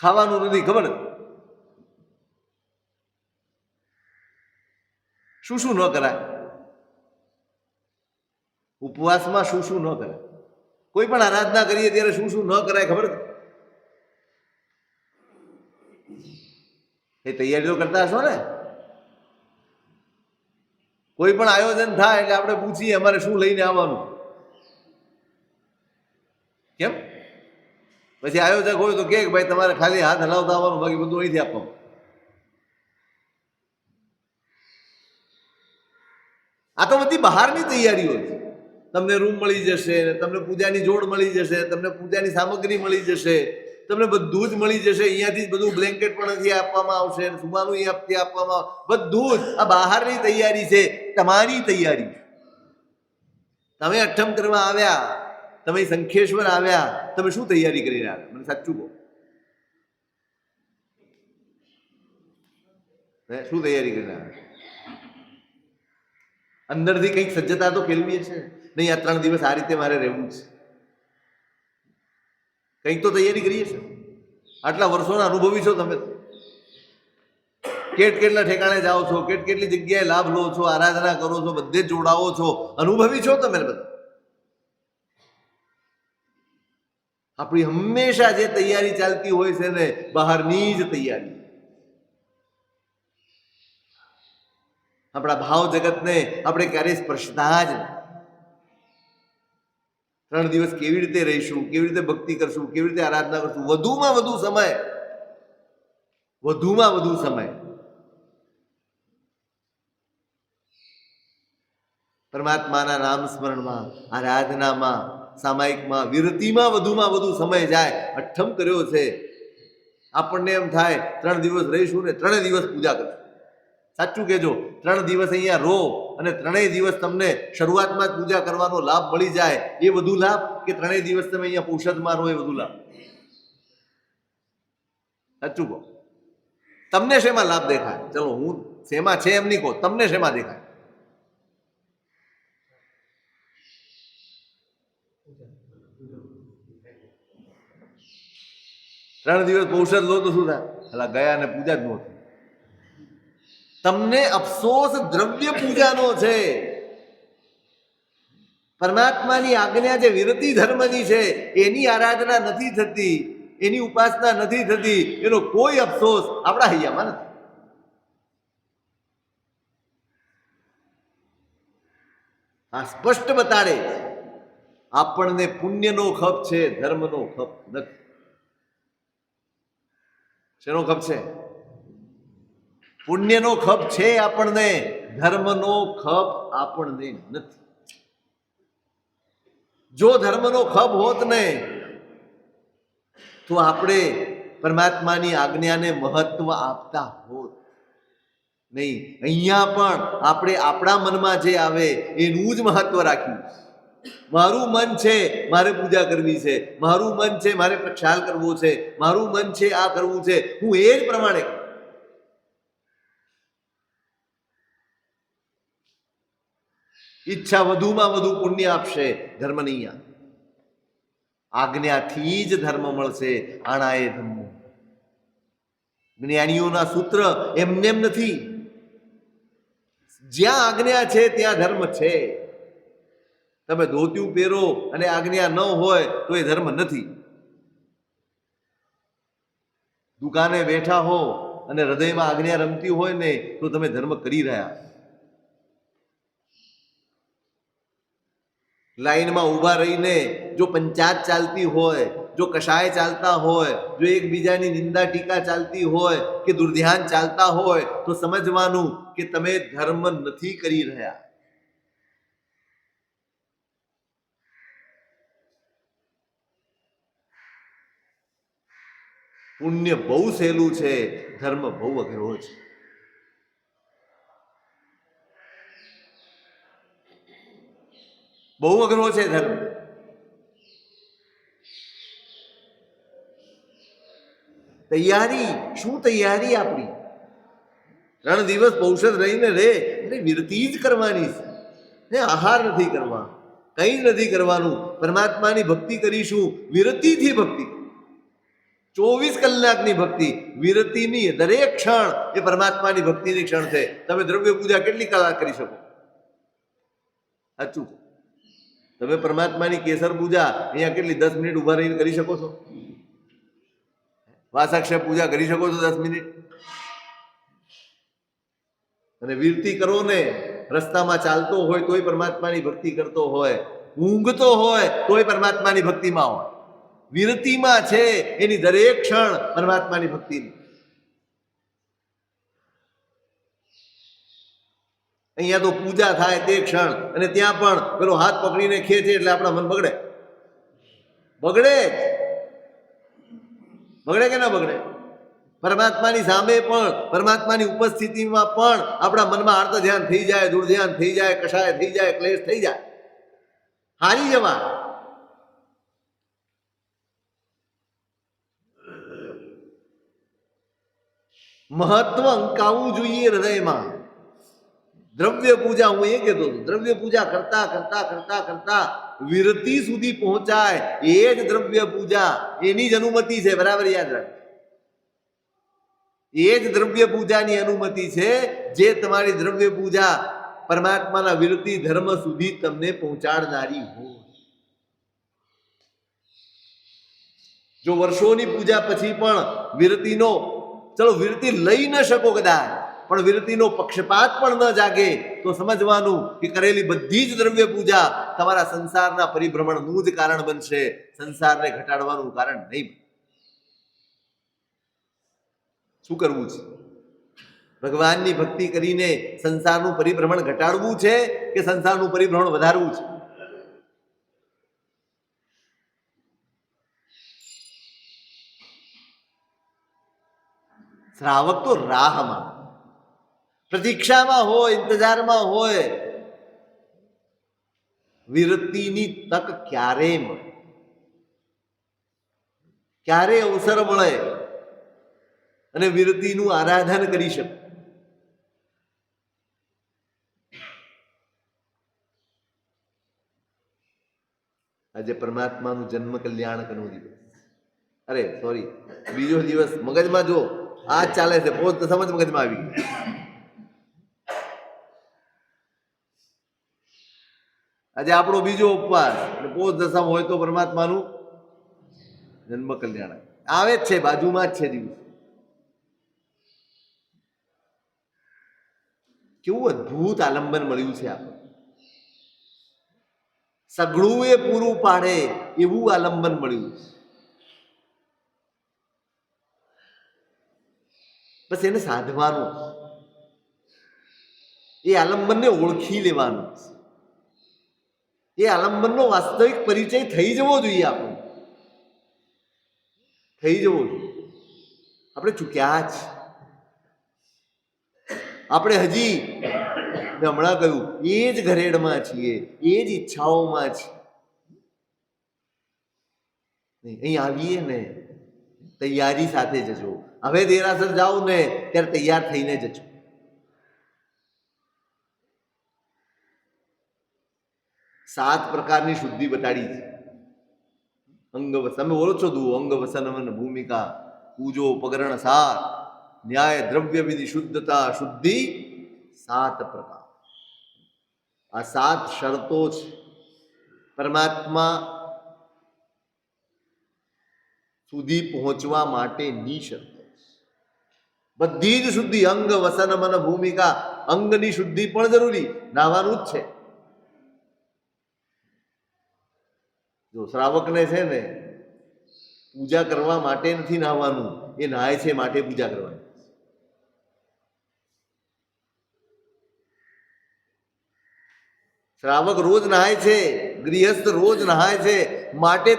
ખાવાનું નથી, ખબર? શું શું ન કરાય? ઉપવાસમાં શું શું ન કરાય? કોઈ પણ આરાધના કરીએ ત્યારે શું શું ન કરાય ખબર? એ તૈયારીઓ કરતા હશો ને? કોઈ પણ આયોજન થાય એટલે આપણે પૂછીએ અમારે શું લઈને આવવાનું. કેમ? પછી આયોજક હોય તો કે ભાઈ તમારે ખાલી હાથ હલાવતા આવવાનું, બાકી બધું અહીંથી આપવાનું. આ તો બધી બહારની તૈયારીઓ છે. તમને રૂમ મળી જશે, તમને પૂજાની જોડ મળી જશે, તમને પૂજાની સામગ્રી મળી જશે, તમને બધું જ મળી જશે. અહીંયાથી જ બધું, બ્લેન્કેટ પણ અહીંથી આપવામાં આવશે, સુવાનું અહીંયાથી આપવામાં આવશે. બધું જ આ બહારની તૈયારી છે, તમારી તૈયારી. તમે અઠ્ઠમ કરવા આવ્યા, તમે શંખેશ્વર આવ્યા, તમે શું તૈયારી કરીને આવ્યા? મને સાચું કહો, શું તૈયારી કરીને આવ્યા? અંદરથી કંઈક સજ્જતા તો કેળવીએ છે. નહીં, આ 3 દિવસ આ રીતે મારે રહેવું છે, કંઈક તો તૈયારી કરીએ છે. આટલા વર્ષોના અનુભવી છો તમે. કેટલા ઠેકાણે જાઓ છો, કેટલી જગ્યાએ લાભ લો છો, આરાધના કરો છો, બધે જોડાવો છો, અનુભવી છો તમે બધા. આપણી હંમેશા જે તૈયારી ચાલતી હોય છે ને, બહારની જ તૈયારી. આપણા ભાવ જગતને આપણે ક્યારેય સ્પર્શતા જ નહીં. 3 દિવસ કેવી રીતે રહીશું, કેવી રીતે ભક્તિ કરશું, કેવી રીતે આરાધના કરશું? વધુમાં વધુ સમય પરમાત્માના નામ સ્મરણમાં, આરાધનામાં, સામાયિકમાં, વિરતિમાં વધુમાં વધુ સમય જાય. અઠ્ઠમ કર્યો છે, આપણને એમ થાય 3 દિવસ રહીશું ને 3 દિવસ પૂજા કરશું. સાચું કહેજો, 3 દિવસ અહીંયા રહો અને 3 દિવસ તમને શરૂઆતમાં જ પૂજા કરવાનો લાભ મળી જાય, એ વધુ લાભ કે 3 દિવસ તમે અહીંયા પૌષદમાં રહો એ વધુ લાભ? સાચું કહો, તમને શેમાં લાભ દેખાય? ચલો, હું શેમાં છે એમ નહીં કહો, તમને શેમાં દેખાય? ત્રણ દિવસ પૌષદ લો તો શું થાય? એટલે ગયા ને પૂજા જ નહોતી. તમને અફસોસ દ્રવ્ય પૂજાનો છે. પરમાત્માની આજ્ઞા જે વિરતિ ધર્મની છે એની આરાધના નથી થતી, એની ઉપાસના નથી થતી, એનો કોઈ અફસોસ આપણા હૈયામાં નથી. આ સ્પષ્ટ બતાડે આપણને પુણ્યનો ખપ છે, ધર્મનો ખપ નથી. શેનો ખપ છે? પુણ્યનો ખપ છે આપણને, ધર્મનો ખપ આપણને નથી. જો ધર્મનો ખપ હોત ને તો આપણે પરમાત્માની આજ્ઞાને મહત્વ આપતા હોત નહીં. અહીંયા પણ આપણે આપણા મનમાં જે આવે એનું જ મહત્વ રાખ્યું. મારું મન છે મારે પૂજા કરવી છે, મારું મન છે મારે પ્રક્ષાલ કરવો છે, મારું મન છે આ કરવું છે, હું એ જ પ્રમાણે. ઈચ્છા વધુમાં વધુ પુણ્ય આપશે, ધર્મ નહીં આપે. આજ્ઞાથી જ ધર્મ મળશે. આણાએ ધર્મો. જ્ઞાનીઓના સૂત્ર એમને નથી. જ્યાં આજ્ઞા છે ત્યાં ધર્મ છે. તમે ધોતિયું પહેરો અને આજ્ઞા ન હોય તો એ ધર્મ નથી. દુકાને બેઠા હો અને હૃદયમાં આજ્ઞા રમતી હોય ને તો તમે ધર્મ કરી રહ્યા. લાઈનમાં ઊભા રહીને જો પંચાયત ચાલતી હોય, જો કશાય ચાલતા હોય, જો એકબીજાની નિંદા ટીકા ચાલતી હોય કે દુર્ધ્યાન ચાલતા હોય તો સમજવાનું કે તમે ધર્મ નથી કરી રહ્યા. પુણ્ય બહુ સહેલું છે, ધર્મ બહુ અઘરો છે. બહુ અઘરો છે ધર્મ. તૈયારી શું? તૈયારી આપણી 3 દિવસ પૌષધ રહીને રે એટલે વિરતિ જ કરવાની છે. આહાર નથી કરવા, કંઈ જ નથી કરવાનું. પરમાત્માની ભક્તિ કરીશું વિરતિથી. ભક્તિ 24 કલાકની ભક્તિ, વિરતિની દરેક ક્ષણ એ પરમાત્માની ભક્તિની ક્ષણ છે. તમે દ્રવ્ય પૂજા કેટલી કલાક કરી શકો? સાચું, તમે પરમાત્માની કેસર પૂજા અહીંયા કેટલી 10 મિનિટ ઉભા રહીને કરી શકો છો? વાસાક્ષેપ પૂજા કરી શકો છો 10 મિનિટ? અને વિરતી કરો ને, રસ્તામાં ચાલતો હોય તોય પરમાત્માની ભક્તિ કરતો હોય, ઊંઘતો હોય તોય પરમાત્માની ભક્તિમાં હોય. વિરતિમાં છે એની દરેક ક્ષણ પરમાત્માની ભક્તિની. અહીંયા તો પૂજા થાય તે ક્ષણ, અને ત્યાં પણ પેલો હાથ પકડીને ખેંચે એટલે આપણા મન બગડે. બગડે કે ના બગડે? પરમાત્માની સામે પણ, પરમાત્માની ઉપસ્થિતિમાં પણ આપણા મનમાં આર્ત ધ્યાન થઈ જાય, દુર્ધ્યાન થઈ જાય, કશાય થઈ જાય, ક્લેશ થઈ જાય, હારી જવા. મહત્વ અંકાવવું જોઈએ હૃદયમાં. દ્રવ્ય પૂજા, હું એ કહેતો હતો, દ્રવ્ય પૂજા કરતા કરતા કરતા કરતા વિરતિ સુધી પહોંચાય એ જ દ્રવ્ય પૂજા, એની જ અનુમતિ છે. બરાબર યાદ રાખ. એ જ દ્રવ્ય પૂજાની અનુમતિ છે જે તમારી દ્રવ્ય પૂજા પરમાત્માના વિરતિ ધર્મ સુધી તમને પહોંચાડનારી હોય. જો વર્ષોની પૂજા પછી પણ વિરતિનો, ચલો વિરતિ લઈ ન શકો કદાચ, પણ વિરતિનો પક્ષપાત પણ ન જાગે તો સમજવાનું કે કરેલી બધી જ દ્રવ્ય પૂજા તમારા સંસારના પરિભ્રમણનું જ કારણ બનશે, સંસારને ઘટાડવાનું કારણ નહીં. શું કરવું છે? ભગવાનની ભક્તિ કરીને સંસારનું પરિભ્રમણ ઘટાડવું છે કે સંસારનું પરિભ્રમણ વધારવું છે? શ્રાવક તો રાહમાં, પ્રતીક્ષામાં હોય, ઇંતજારમાં હોય. વિરતિની તક ક્યારે મળે, ક્યારે અવસર મળે અને વિરતિનું આરાધન કરી શકે. આજે પરમાત્માનું જન્મ કલ્યાણકનો દિવસ, અરે સોરી, બીજો દિવસ મગજમાં જો આ જ ચાલે છે. પોષ દશામાં જ મગજમાં આવી ગઈ. આજે આપણો બીજો ઉપવાસ એટલે પોષ દશામાં હોય તો પરમાત્માનું જન્મ કલ્યાણ આવે જ છે, બાજુમાં જ છે દિવસ. કેવું અદભુત આલંબન મળ્યું છે આપણે. સગળું એ પૂરું પાડે એવું આલંબન મળ્યું. બસ એને સાધવાનું, એ આલંબનને ઓળખી લેવાનું, એ આલંબનનો વાસ્તવિક પરિચય થઈ જવો જોઈએ. આપણો થઈ જવો જોઈએ. આપણે ચૂક્યા જ. આપણે હજી મેં હમણાં કહ્યું એ જ ઘરેડમાં છીએ, એ જ ઈચ્છાઓમાં છીએ. અહીં આવીએ ને તૈયારી સાથે જજો. હવે દેરાસર જાઓ ને ત્યારે તૈયાર થઈને જજો. સાત પ્રકારની શુદ્ધિ બતાડી છે. અંગ તમે બોલો છો દુ અંગ વસનમન ભૂમિકા પૂજો પગરણ સાર ન્યાય દ્રવ્ય વિધિ શુદ્ધતા શુદ્ધિ સાત પ્રકાર. આ સાત શરતો છે પરમાત્મા સુધી પહોંચવા માટેની શરતો. બધી જ શુદ્ધિ અંગ વસન મન ભૂમિકા. અંગની શુદ્ધિ પણ જરૂરી, નાહવાનું જ છે. જો શ્રાવકને છે ને પૂજા કરવા માટે નથી નાહવાનું, એ નાહે છે માટે પૂજા કરવાની. શ્રાવક રોજ નહાય છે, ગૃહસ્થ રોજ નહાય છે માટે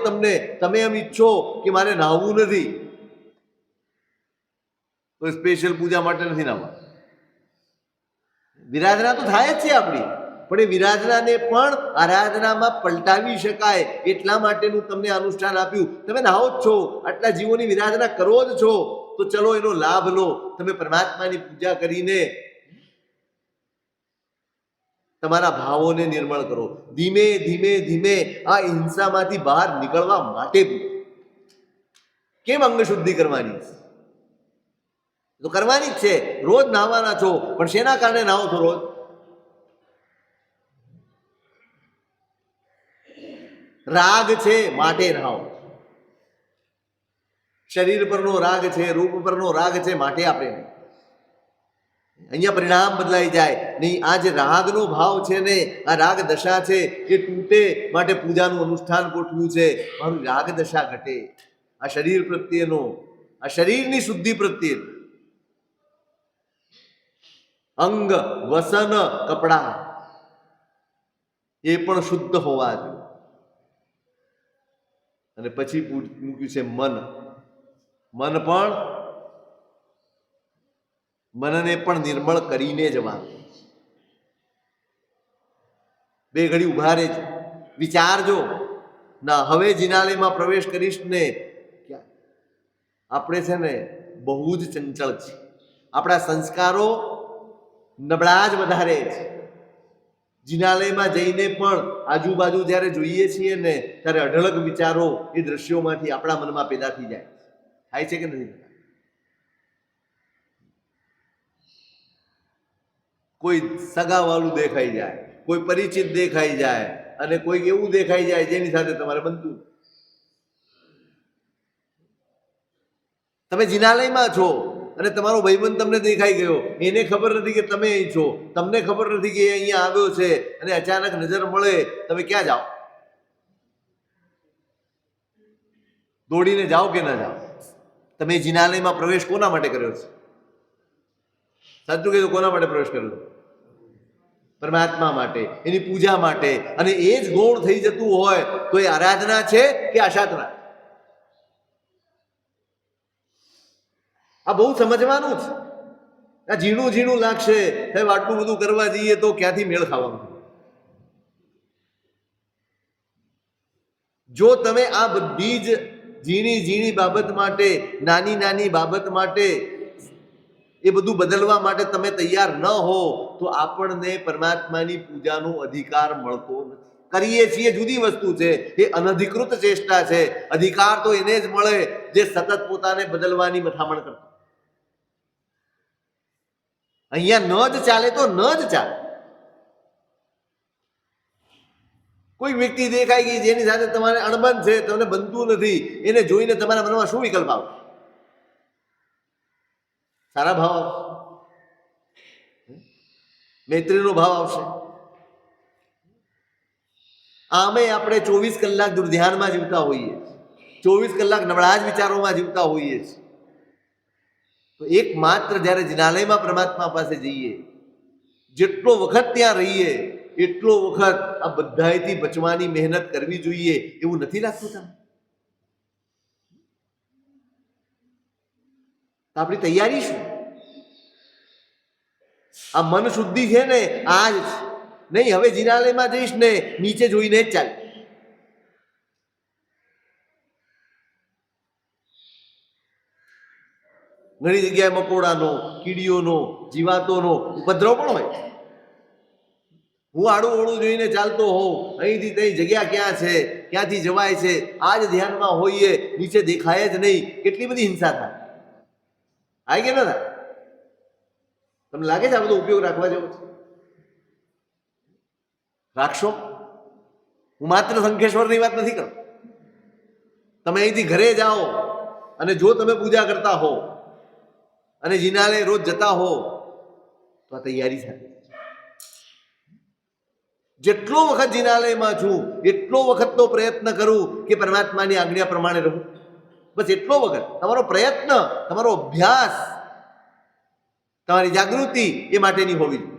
તમે એમ ઈચ્છો કે મારે નાહવું નથી તો સ્પેશિયલ પૂજા માટે નથી નાહવા. વિરાધના તો થાય જ છે આપણી, પણ એ વિરાધનાને પણ આરાધનામાં પલટાવી શકાય એટલા માટેનું તમને અનુષ્ઠાન આપ્યું. તમે નાહો જ છો, આટલા જીવોની વિરાધના કરો જ છો, તો ચલો એનો લાભ લો. તમે પરમાત્માની પૂજા કરીને તમારા ભાવોને નિર્મળ કરો. ધીમે ધીમે ધીમે આ હિંસામાંથી બહાર નીકળવા માટે કેમ અંગ શુદ્ધિ કરવાની? તો કરવાની જ છે. રોજ નાહવાના છો, પણ શેના કારણે નાહો છો રોજ? રાગ છે માટે નાહો. શરીર પરનો રાગ છે, રૂપ પરનો રાગ છે માટે આપણે અહીંયા પરિણામ બદલાઈ જાય નહીં. આ જે રાગનો ભાવ છે ને, આ રાગ દશા છે, એ તૂટે માટે પૂજાનું અનુષ્ઠાન ગોઠવ્યું છે. મારું રાગ દશા ઘટે. આ શરીર પ્રત્યેનો, આ શરીરની શુદ્ધિ પ્રત્યે અંગ વસન કપડા એ પણ શુદ્ધ હોવા જોઈએ. અને પછી મૂક્યું છે મન. મનને પણ નિર્મળ કરીને જવાનું. બે ઘડી ઉભા રહેજો, વિચારજો. ના હવે જિનાલયમાં પ્રવેશ કરીશ ને, આપણે છે ને બહુ જ ચંચળ છે. આપણા સંસ્કારો નબળા જ વધારે છે. જિનાલયમાં જઈને પણ આજુબાજુ જ્યારે જોઈએ છીએ ને ત્યારે અઢળક વિચારો એ દ્રશ્યોમાંથી આપણા મનમાં પેદા થઈ જાય. થાય છે કે નથી? કોઈ સગાવાળું દેખાઈ જાય, કોઈ પરિચિત દેખાઈ જાય, અને કોઈ એવું દેખાઈ જાય જેની સાથે તમારે બનતું. તમે જિનાલયમાં છો અને તમારો ભાઈબંધ તમને દેખાઈ ગયો, એને ખબર નથી કે તમે અહીં છો, તમને ખબર નથી કે એ અહીંયા આવ્યો છે, અને અચાનક નજર મળે, તમે ક્યાં જાઓ? દોડીને જાઓ કે ના જાઓ? તમે જિનાલયમાં પ્રવેશ કોના માટે કર્યો છે? સાચું કીધું, કોના માટે પ્રવેશ કર્યો? પરમાત્મા માટે, એની પૂજા માટે. અને એ જ ગૌણ થઈ જતું હોય તો એ આરાધના છે કે આશાધના? આ બહુ સમજવાનું છે. આ ઝીણું ઝીણું લાગશે, સાહેબ આટલું બધું કરવા જઈએ તો ક્યાંથી મેળ ખાવાનું? જો તમે આ બધી જ ઝીણી ઝીણી બાબત માટે, નાની નાની બાબત માટે, એ બધું બદલવા માટે તમે તૈયાર ન હો તો આપણને પરમાત્માની પૂજાનો અધિકાર મળતો નથી. કરીએ છીએ જુદી વસ્તુ છે, એ અનધિકૃત ચેષ્ટા છે. અધિકાર તો એને જ મળે જે સતત પોતાને બદલવાની મથામણ કરતો. અહીંયા ન જ ચાલે તો ન જ ચાલે. કોઈ વ્યક્તિ દેખાય ગઈ જેની સાથે તમારે અણબન છે, તમને બનતું નથી, એને જોઈને તમારા મનમાં શું વિકલ્પ આવે? સારા ભાવ આવશે, મૈત્રીનો ભાવ આવશે. આમે આપણે 24 કલાક દુર્ધ્યાનમાં જીવતા હોઈએ, 24 કલાક નબળા જ વિચારોમાં જીવતા હોઈએ છીએ. તો એકમાત્ર જ્યારે જિનાલયમાં પરમાત્મા પાસે જઈએ, જેટલો વખત ત્યાં રહીએ એટલો વખત આ બધાથી બચવાની મહેનત કરવી જોઈએ. એવું નથી લાગતું તમને? આપણી તૈયારી શું? આ મન શુદ્ધિ છે ને, આ જ નહીં. હવે જિનાલયમાં જઈશ ને નીચે જોઈને જ ચાલે. ઘણી જગ્યાએ મકોડાનો, કીડીઓનો, જીવાતોનો ઉપદ્રવ પણ હોય. હું આડું ઓળું જોઈને ચાલતો હોઉં, અહીંથી તઈ જગ્યા ક્યાં છે, ક્યાંથી જવાય છે, આ જ ધ્યાનમાં હોઈએ, નીચે દેખાય જ નહીં. કેટલી બધી હિંસા થાય. આય કે ન થાય? તમને લાગે છે આ બધો ઉપયોગ રાખવા જેવો છે? રાખશો? હું માત્ર શંખેશ્વરની વાત નથી કરતો. તમે અહીંથી ઘરે જાઓ અને જો તમે પૂજા કરતા હો અને જિનાલય રોજ જતા હો તો આ તૈયારી સાથે. જેટલો વખત જિનાલયમાં છું એટલો વખતનો પ્રયત્ન કરું કે પરમાત્માની આજ્ઞા પ્રમાણે રહું. બસ એટલો વખત તમારો પ્રયત્ન, તમારો અભ્યાસ, તમારી જાગૃતિ એ માટેની હોવી જોઈએ.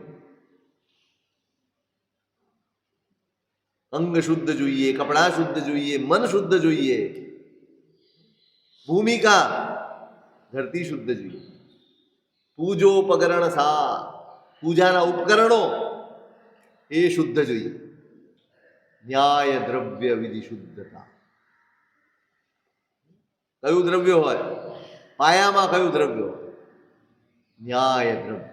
અંગ શુદ્ધ જોઈએ, કપડાં શુદ્ધ જોઈએ, મન શુદ્ધ જોઈએ, ભૂમિકા ધરતી શુદ્ધ જોઈએ. પૂજોપકરણ સા, પૂજાના ઉપકરણો એ શુદ્ધ જોઈએ. ન્યાય દ્રવ્ય વિધિ શુદ્ધતા. કયું દ્રવ્ય હોય? પાયામાં કયું દ્રવ્ય હોય? ન્યાય દ્રવ્ય.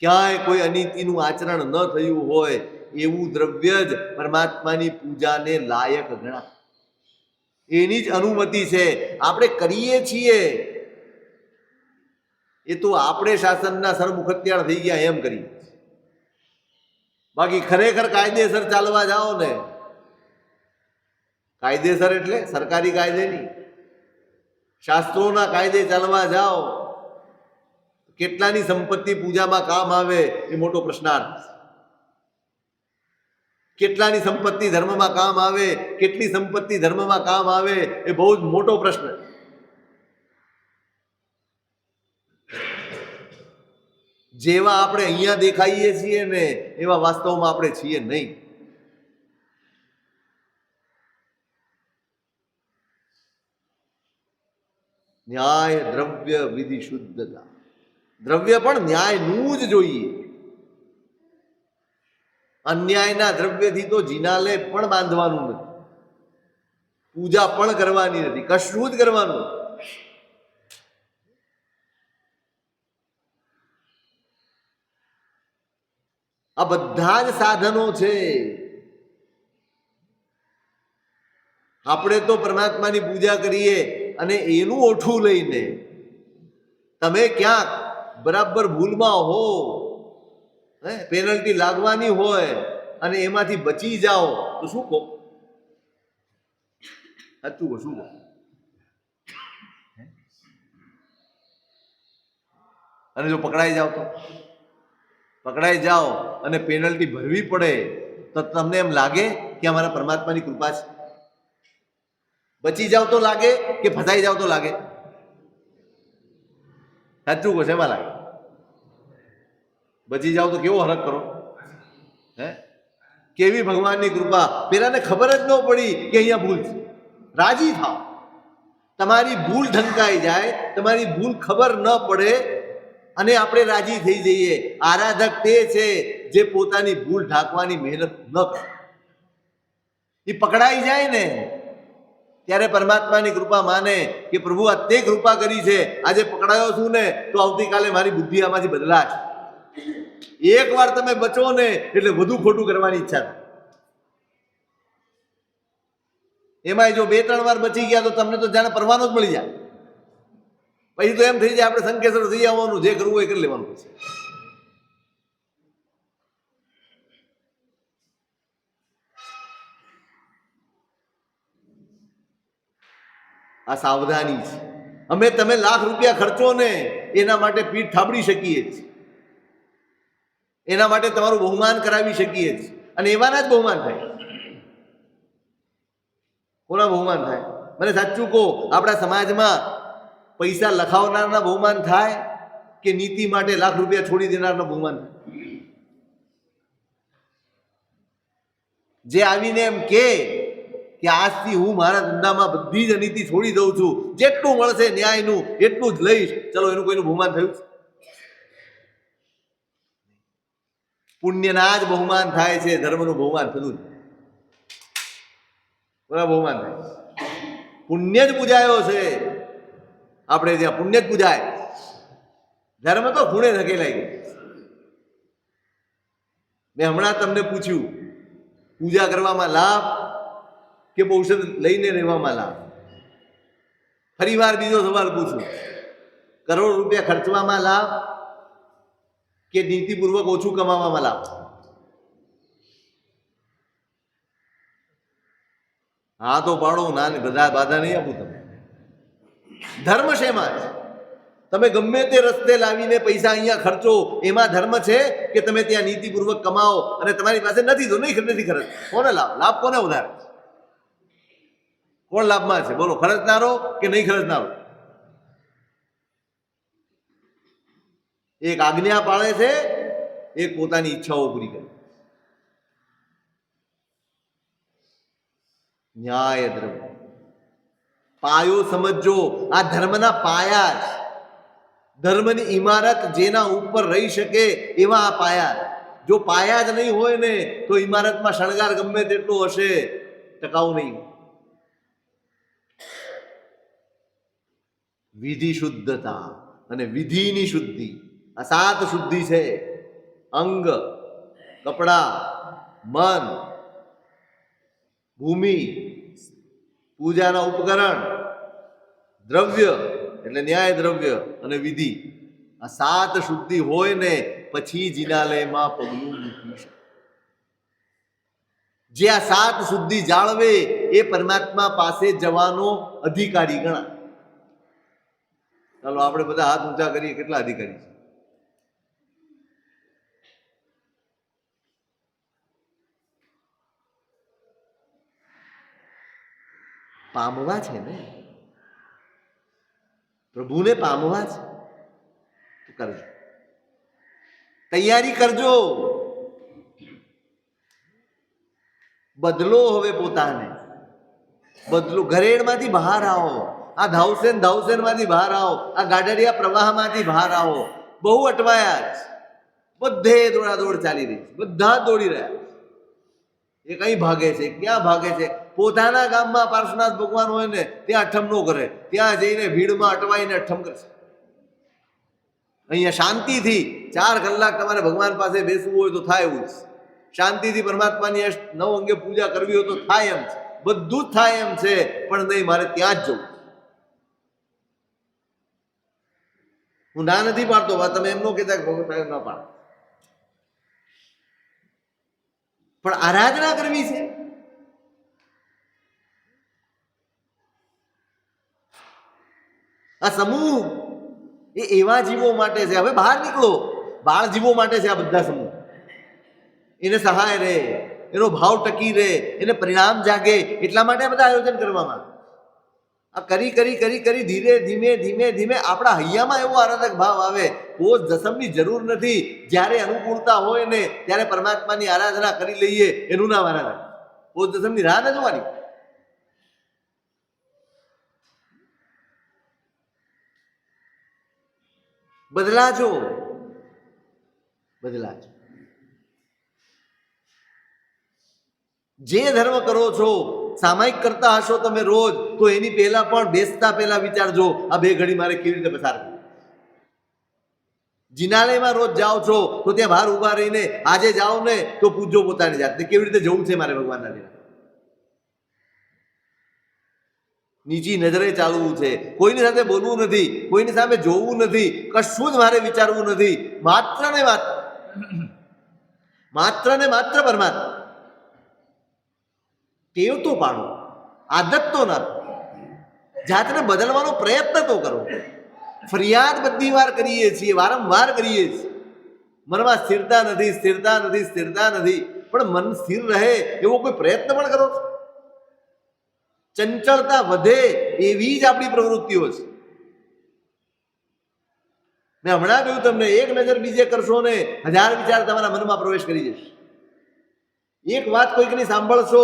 ક્યાંય કોઈ અનીતિનું આચરણ ન થયું હોય એવું દ્રવ્ય જ પરમાત્માની પૂજાને લાયક ગણાય. એની જ અનુમતિ છે. આપણે કરીએ છીએ એ તો આપણે શાસનના સરમુખત્યાર થઈ ગયા એમ કરીએ. બાકી ખરેખર કાયદેસર ચાલવા જાઓ ને, કાયદેસર એટલે સરકારી કાયદે નહીં, શાસ્ત્રોના કાયદે ચાલવા જાઓ, કેટલાની સંપત્તિ પૂજામાં કામ આવે એ મોટો પ્રશ્નાર્થ. કેટલાની સંપત્તિ ધર્મમાં કામ આવે, કેટલી સંપત્તિ ધર્મમાં કામ આવે એ બહુ જ મોટો પ્રશ્ન. જેવા આપણે અહીંયા દેખાઈએ છીએ ને એવા વાસ્તવમાં આપણે છીએ નહીં. ન્યાય દ્રવ્ય વિધિ શુદ્ધતા. દ્રવ્ય પણ ન્યાયનું જ જોઈએ. અન્યાયના દ્રવ્યથી તો જિનાલય પણ બાંધવાનું નથી, પૂજા પણ કરવાની નથી, કશું જ કરવાનું. આ બધા જ સાધનો છે. આપણે તો પરમાત્માની પૂજા કરીએ અને એનું ઓઠું લઈને તમે ક્યાંક બરાબર ભૂલમાં હો, પેનલ્ટી લાગવાની હોય અને એમાંથી બચી જાઓ તો શું કહો? સાચું શું કહો? અને જો પકડાઈ જાઓ તો? પકડાઈ જાઓ અને પેનલ્ટી ભરવી પડે તો તમને એમ લાગે કે અમારા પરમાત્માની કૃપા છે? બચી જાઓ તો લાગે કે ફસાઈ જાઓ તો લાગે? સાચું કહો, શેમાં લાગે? બચી જાઓ તો કેવો હરખ કરો, કેવી ભગવાનની કૃપા. પેલાને ખબર જ ન પડી કે અહીંયા ભૂલ છે, રાજી થાવ. તમારી ભૂલ ઢંકાઈ જાય, તમારી ભૂલ ખબર ન પડે અને આપણે રાજી થઈ જઈએ. આરાધક તે છે જે પોતાની ભૂલ ઢાંકવાની મહેનત ન કરે. એ પકડાઈ જાય ને ત્યારે પરમાત્માની કૃપા માને કે પ્રભુ આ તે કૃપા કરી છે, આજે પકડાયો છું ને તો આવતીકાલે મારી બુદ્ધિ આમાંથી બદલાશે. એક વાર તમે બચો ને એટલે વધુ ખોટું કરવાની ઈચ્છા થાય. એમાંય જો 2-3 વાર બચી ગયા તો તમને તો જાણે પરવાનો જ મળી જાય. પછી તો એમ થઈ જાય આપણે સંકેશ્વર થઈ આવવાનું, જે કરવું એ કરી લેવાનું. પછી આ સાવધાની છે. અમે તમે લાખ રૂપિયા ખર્ચો ને એના માટે પીઠ થાબડી શકીએ છીએ, એના માટે તમારું બહુમાન કરાવી શકીએ છીએ, અને એવાના જ બહુમાન થાય. કોના બહુમાન થાય? મને સાચું કહો, આપણા સમાજમાં પૈસા લખાવનારના બહુમાન થાય કે નીતિ માટે લાખ રૂપિયા છોડી દેનારના બહુમાન થાય? જે આવીને એમ કે આજથી હું મારા ધંધામાં બધી જ અનીતિ છોડી દઉં છું, જેટલું મળશે ન્યાયનું એટલું જ લઈશ, ચલો, એનું કોઈનું બહુમાન થયું? પુણ્યના જ બહુમાન થાય છે, ધર્મનું બહુમાન થતું. બરાબર, બહુમાન થાય. પુણ્ય જ પૂજાયો છે આપણે ત્યાં, પુણ્ય જ પૂજાય. ધર્મ તો ખૂણે ધકેલાઈ ગયો. મેં હમણાં તમને પૂછ્યું, પૂજા કરવામાં લાભ કે ઔષધ લઈને રહેવામાં લાભ? ફરી વાર બીજો સવાલ પૂછું, કરોડ રૂપિયા ખર્ચવામાં લાભ કે નીતિપૂર્વક ઓછું કમાવામાં લાભ? હા તો પાડો, ના બધા બાધા નહીં આપું તમને. ધર્મ શેમાં છે? તમે ગમે તે રસ્તે લાવીને પૈસા અહીંયા ખર્ચો, એમાં ધર્મ છે કે તમે ત્યાં નીતિપૂર્વક કમાઓ અને તમારી પાસે નથી તો નથી ખર્ચ? કોને લાભ? લાભ કોને વધારે? કોણ લાભમાં છે? બોલો, ખર્ચનારો કે નહીં ખર્ચનારો? એક આજ્ઞા પાળે છે, એક પોતાની ઈચ્છાઓ પૂરી કરે. ન્યાય ધર્મ પાયો સમજો. આ ધર્મના પાયા છે. ધર્મની ઇમારત જેના ઉપર રહી શકે એવા આ પાયા. જો પાયા જ નહીં હોય ને તો ઇમારતમાં શણગાર ગમે તેટલો હશે, ટકાઉ નહીં. વિધિ શુદ્ધતા અને વિધિની શુદ્ધિ, આ 7 શુદ્ધિ છે. અંગ, કપડા, મન, ભૂમિ, પૂજાના ઉપકરણ, દ્રવ્ય એટલે ન્યાય દ્રવ્ય અને વિધિ. આ 7 શુદ્ધિ હોય ને પછી જિનાલયમાં પગલું મૂકી શકે. જે આ 7 શુદ્ધિ જાળવે એ પરમાત્મા પાસે જવાનો અધિકારી ગણાય. ચાલો આપણે બધા હાથ ઊંચા કરીએ, કેટલા અધિકારી છે? પામવા છે ને, પ્રભુને પામવા છે તો કરજો, તૈયારી કરજો. બદલો હવે પોતાને, બદલો. ઘરેડમાંથી બહાર આવો. આ ધાવસેન માંથી બહાર આવો. આ ગાડડિયા પ્રવાહમાંથી બહાર આવો. બહુ અટવાયા છે, બધે દોડાદોડ ચાલી રહી છે, બધા દોડી રહ્યા. એ કઈ ભાગે છે? ક્યાં ભાગે છે? પોતાના ગામમાં પાર્શ્વનાથ ભગવાન હોય ને ત્યાં અઠમ ન કરે, ત્યાં જઈને ભીડમાં અટવાઈને અઠમ કરશે. અહીંયા શાંતિથી 4 કલાક તમારે ભગવાન પાસે બેસવું હોય તો થાય એવું છે. શાંતિથી પરમાત્માની 9 અંગે પૂજા કરવી હોય તો થાય એમ છે. બધું જ થાય એમ છે, પણ નહીં, મારે ત્યાં જ જવું. હું ના નથી પાડતો, તમે એમ ન કહેતા કે ભગવાન સાહેબ ના પાડો, પણ આરાધના કરવી છે. આ સમૂહ એ એવા જીવો માટે છે. હવે બહાર નીકળો, બાળ જીવો માટે છે આ બધા સમૂહ. એને સહાય રહે, એનો ભાવ ટકી રહે, એને પરિણામ જાગે, એટલા માટે બધા આયોજન કરવામાં. આ કરી કરી કરી કરી ધીરે ધીમે ધીમે ધીમે આપણા હૈયામાં એવો આરાધક ભાવ આવે. પોષ દસમની જરૂર નથી. જ્યારે અનુકૂળતા હોય ને ત્યારે પરમાત્માની આરાધના કરી લઈએ, એનું નામ આરાધના. પોષ દસમની રાહ ન જોવાની. બદલાજો, બદલાજો. જે ધર્મ કરો છો, સામાયિક કરતા હશો તમે રોજ, તો એની પહેલા પણ બેસતા પહેલા વિચારજો, આ 2 ઘડી મારે કેવી રીતે પસાર કરવી. જિનાલયમાં રોજ જાઓ છો તો ત્યાં બહાર ઉભા રહીને આજે જાઓ ને તો પૂછજો પોતાની જાતને, કેવી રીતે જવું છે મારે ભગવાનના દિન. નીચી નજરે ચાલવું છે, કોઈની સાથે બોલવું નથી, કોઈની સામે જોવું નથી, કશું જ મારે વિચારવું નથી, માત્ર ને માત્ર પરમાત્મા. ટેવ તો પાડો, આદત તો ના, જાતને બદલવાનો પ્રયત્ન તો કરો. ફરિયાદ બધી વાર કરીએ છીએ, વારંવાર કરીએ છીએ, મનમાં સ્થિરતા નથી, સ્થિરતા નથી, સ્થિરતા નથી. પણ મન સ્થિર રહે એવો કોઈ પ્રયત્ન પણ કરો. ચંચળતા વધે એવી જ આપણી પ્રવૃત્તિઓ છે. મેં હમણાં કહ્યું તમને, એક નજર બીજે કરશો ને 1000 વિચાર તમારા મનમાં પ્રવેશ કરી જશે. એક વાત કોઈકની સાંભળશો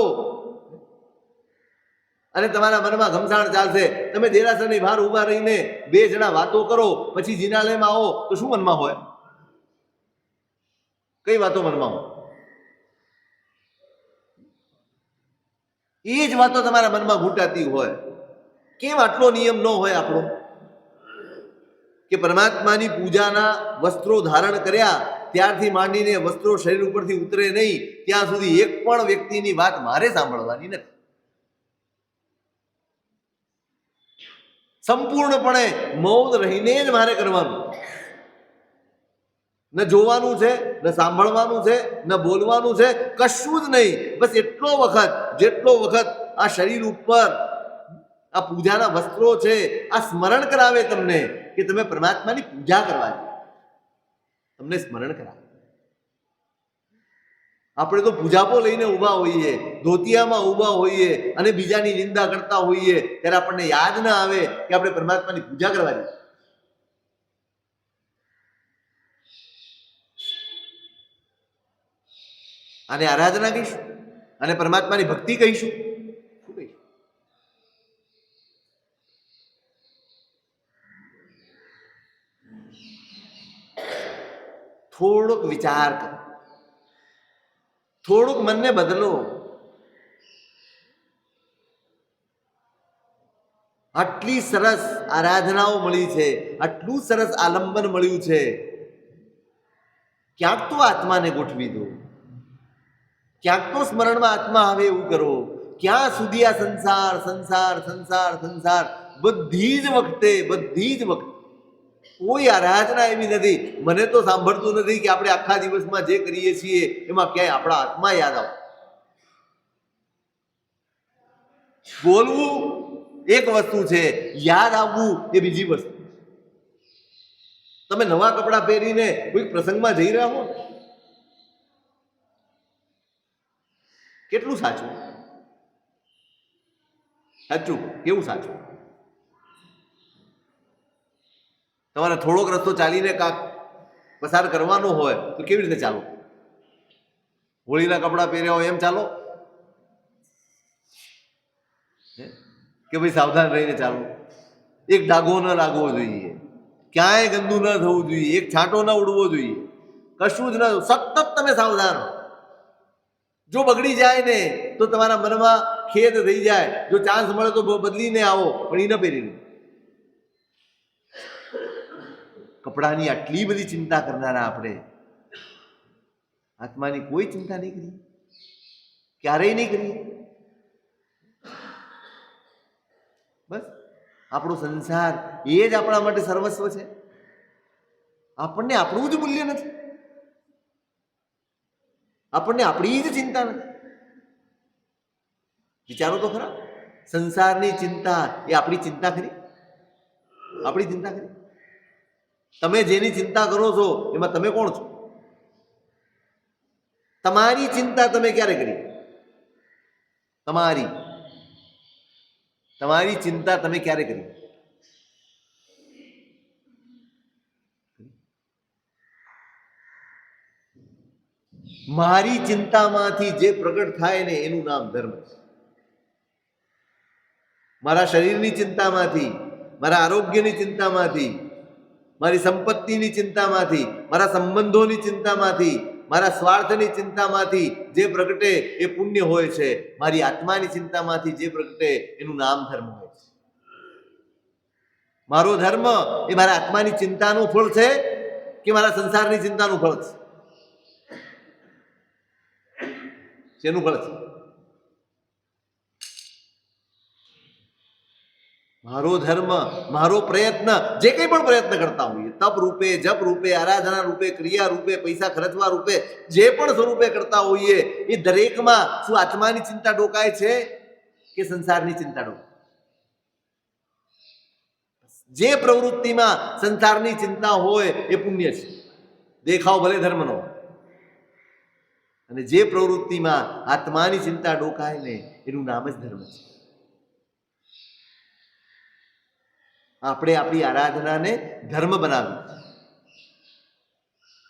અને તમારા મનમાં ઘમસાણ ચાલશે. તમે દેરાસરની બહાર ઉભા રહીને 2 જણા વાતો કરો, પછી જિનાલયમાં આવો તો શું મનમાં હોય? કઈ વાતો મનમાં હોય? એ જ વાતો તમારા મનમાં ઘૂંટાતી હોય. કેમ આટલો નિયમ ન હોય આપણો કે પરમાત્માની પૂજાના વસ્ત્રો ધારણ કર્યા ત્યારથી માંડીને વસ્ત્રો શરીર ઉપરથી ઉતરે નહીં ત્યાં સુધી એક પણ વ્યક્તિની વાત મારે સાંભળવાની નથી. સંપૂર્ણપણે મૌન રહીને જ મારે કરવાનું. ન જોવાનું છે, ન સાંભળવાનું છે, ન બોલવાનું છે, કશું જ નહીં. બસ એટલો વખત જેટલો વખત આ શરીર ઉપર આ પૂજાના વસ્ત્રો છે આ સ્મરણ કરાવે તમને કે તમે પરમાત્માની પૂજા કરવાની, તમને સ્મરણ કરાવે. આપણે તો પૂજાપો લઈને ઊભા હોઈએ, ધોતિયામાં ઊભા હોઈએ અને બીજાની નિંદા કરતા હોઈએ ત્યારે આપણને યાદ ના આવે કે આપણે પરમાત્માની પૂજા કરવાની. આને આરાધના કહીશું અને પરમાત્માની ભક્તિ કહીશું. થોડોક વિચાર કરો, થોડુંક મનને બદલો. આટલી સરસ આરાધનાઓ મળી છે, આટલું સરસ આલંબન મળ્યું છે, ક્યાંક તો આત્માને ગોઠવી દો, ક્યાંક તો સ્મરણમાં આત્મા આવે એવું કરો. ક્યાં સુધી આ સંસાર સંસાર સંસાર સંસાર? બધી જ વખતે કોઈ આરાધના એવી નથી, મને તો સાંભળતું નથી કે આપણે આખા દિવસમાં જે કરીએ છીએ એમાં ક્યાંય આપણા આત્મા યાદ આવે. બોલવું એક વસ્તુ છે, યાદ આવવું એ બીજી વસ્તુ. તમે નવા કપડાં પહેરીને કોઈ પ્રસંગમાં જઈ રહ્યા હો, કેટલું સાચું? કેવું સાચું? તમારે થોડોક રસ્તો ચાલીને કાંક પસાર કરવાનો હોય તો કેવી રીતે ચાલો? હોળીના કપડાં પહેર્યા હોય એમ ચાલો કે ભાઈ સાવધાન રહીને ચાલો? એક ડાઘો ન લાગવો જોઈએ, ક્યાંય ગંદુ ન થવું જોઈએ, એક છાંટો ન ઉડવો જોઈએ, કશું જ ન. સતત તમે સાવધાન. જો બગડી જાય ને તો તમારા મનમાં ખેદ થઈ જાય. જો ચાન્સ મળે તો બદલીને આવો, પણ એ ન પહેરીને. કપડાની આટલી બધી ચિંતા કરનારા આપણે આત્માની કોઈ ચિંતા નહીં કરી, ક્યારેય નહીં કરી. બસ આપણો સંસાર એ જ આપણા માટે સર્વસ્વ છે. આપણને આપણું જ મૂલ્ય નથી, આપણને આપણી જ ચિંતા નથી. વિચારો તો ખરા, સંસારની ચિંતા એ આપણી ચિંતા ખરી? આપણી ચિંતા ખરી? તમે જેની ચિંતા કરો છો એમાં તમે કોણ છો? તમારી ચિંતા તમે ક્યારે કરી? તમારી ચિંતા તમે ક્યારે કરી? મારી ચિંતામાંથી જે પ્રગટ થાય ને એનું નામ ધર્મ છે. મારા શરીરની ચિંતામાંથી, મારા આરોગ્યની ચિંતામાંથી, મારી સંપત્તિની ચિંતામાંથી, મારા સંબંધોની ચિંતામાંથી, મારા સ્વાર્થની ચિંતામાંથી જે પ્રગટે એ પુણ્ય હોય છે. મારી આત્માની ચિંતામાંથી જે પ્રગટે એનું નામ ધર્મ હોય છે. મારો ધર્મ એ મારા આત્માની ચિંતાનું ફળ છે કે મારા સંસારની ચિંતાનું ફળ છે? શેનું ફળ છે? મારો ધર્મ, મારો પ્રયત્ન, જે કંઈ પણ પ્રયત્ન કરતા હોઈએ, તપ રૂપે, જપ રૂપે, આરાધના રૂપે, ક્રિયા રૂપે, પૈસા ખર્ચવા રૂપે, જે પણ સ્વરૂપે કરતા હોઈએ, એ દરેકમાં શું આત્માની ચિંતા ડોકાય છે કે સંસારની ચિંતા ડોકાય? જે પ્રવૃત્તિમાં સંસારની ચિંતા હોય એ પુણ્ય છે, દેખાવ ભલે ધર્મનો. અને જે પ્રવૃત્તિમાં આત્માની ચિંતા ડોકાય ને એનું નામ જ ધર્મ છે. આપણે આપણી આરાધનાને ધર્મ બનાવીએ.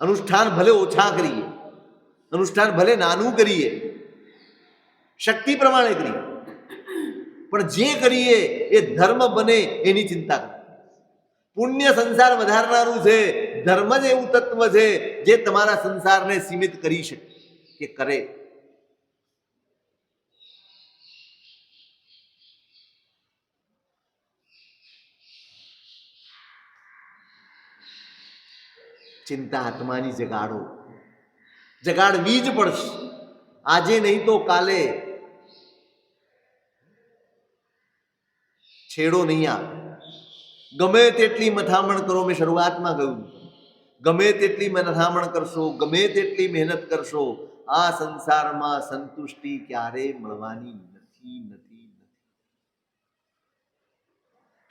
અનુષ્ઠાન ભલે ઓછા કરીએ, અનુષ્ઠાન ભલે નાનું કરીએ, શક્તિ પ્રમાણે કરીએ, પણ જે કરીએ એ ધર્મ બને એની ચિંતા કરીએ. પુણ્ય સંસાર વધારનારું છે. ધર્મ જ એવું તત્વ છે જે તમારા સંસારને સીમિત કરી શકે કે કરે. ચિંતા આત્માની જગાડો, જગાડવી જ પડશે. આજે નહીં તો કાલે છેડો નહીં આવે. ગમે તેટલી મથામણ કરો, મેં શરૂઆતમાં કહ્યું, ગમે તેટલી મથામણ કરશો, ગમે તેટલી મહેનત કરશો, આ સંસારમાં સંતુષ્ટિ ક્યારેય મળવાની નથી.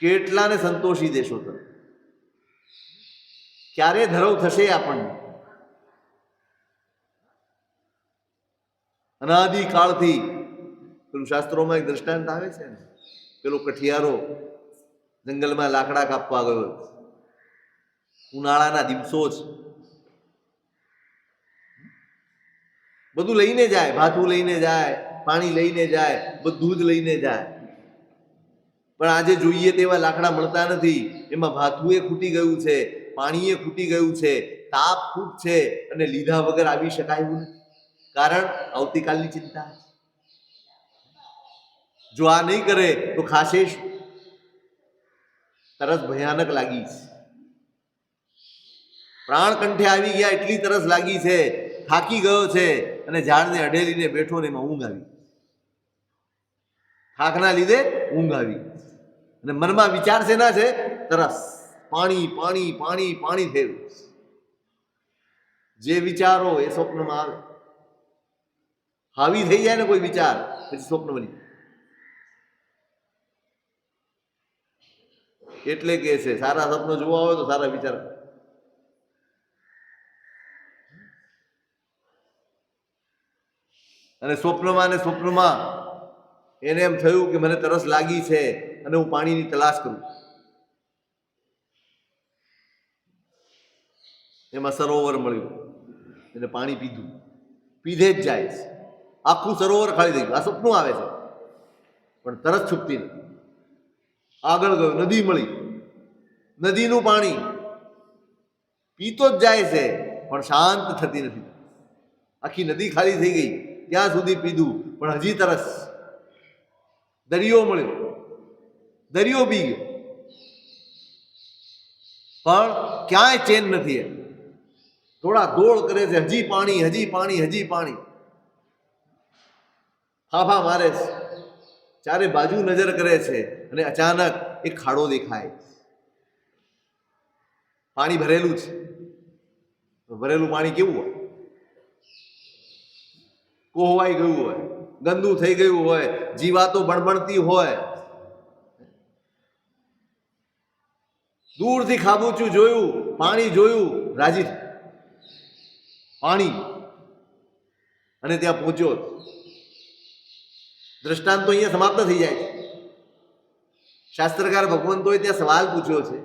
કેટલાને સંતોષી દેશો તમે? ક્યારે ધરવ થશે આપણને? અનાદિકાળથી પેલું શાસ્ત્રોમાં એક દ્રષ્ટાંત આવે છે ને, પેલો કઠિયારો જંગલમાં લાકડા કાપવા ગયો, ઉનાળાના દિવસો જ, બધું લઈને જાય, ભાથું લઈને જાય, પાણી લઈને જાય, બધું જ લઈને જાય, પણ આજે જોઈએ તેવા લાકડા મળતા નથી. એમાં ભાથું એ ખૂટી ગયું છે, પાણી એ ખૂટી ગયું છે, તાપ ખૂબ છે, અને લીધા વગર આવી શકાય એવું નથી. કારણ આવતીકાલની ચિંતા. જો આ નહીં કરે તો ખાશે શું? તરસ ભયાનક લાગી છે, પ્રાણ કંઠે આવી ગયા, એટલી તરસ લાગી છે, થાકી ગયો છે, અને ઝાડને અઢેલીને બેઠો ને એમાં ઊંઘ આવી. થાકના લીધે ઊંઘ આવી, અને મનમાં વિચાર છે ના છે? તરસ, પાણી પાણી પાણી પાણી થયું. જે વિચારો એ સ્વપ્નમાં આવે. હાવી થઈ જાય ને કોઈ વિચાર, પછી સ્વપ્ન બની. એટલે કે છે સારા સ્વપ્ન જોવા હોય તો સારા વિચાર. અને સ્વપ્નમાં એને એમ થયું કે મને તરસ લાગી છે અને હું પાણીની તલાશ કરું. એમાં સરોવર મળ્યું, એને પાણી પીધું, પીધે જ જાય છે, આખું સરોવર ખાલી થઈ ગયું. આ સપનું આવે છે, પણ તરસ છૂપતી નથી. આગળ ગયો, નદી મળી, નદીનું પાણી પીતો જ જાય છે, પણ શાંત થતી નથી. આખી નદી ખાલી થઈ ગઈ, ત્યાં સુધી પીધું, પણ હજી તરસ. દરિયો મળ્યો, દરિયો પી ગયો, પણ ક્યાંય ચેન નથી. થોડા દોડ કરે છે, હજી પાણી, હજી પાણી, હજી પાણી. ફાફા મારે છે, ચારે બાજુ નજર કરે છે, અને અચાનક એક ખાડો દેખાય. પાણી ભરેલું છે. ભરેલું પાણી કેવું હોય? કોહવાઈ ગયું હોય, ગંદુ થઈ ગયું હોય, જીવાતો બણબણતી હોય. દૂરથી ખાબોચું જોયું, પાણી જોયું, રાજી પાણી, અને ત્યાં પહોંચ્યો. દ્રષ્ટાંત તો અહીંયા સમાપ્ત થઈ જાય છે. શાસ્ત્રકાર ભગવંતોએ ત્યાં સવાલ પૂછ્યો છે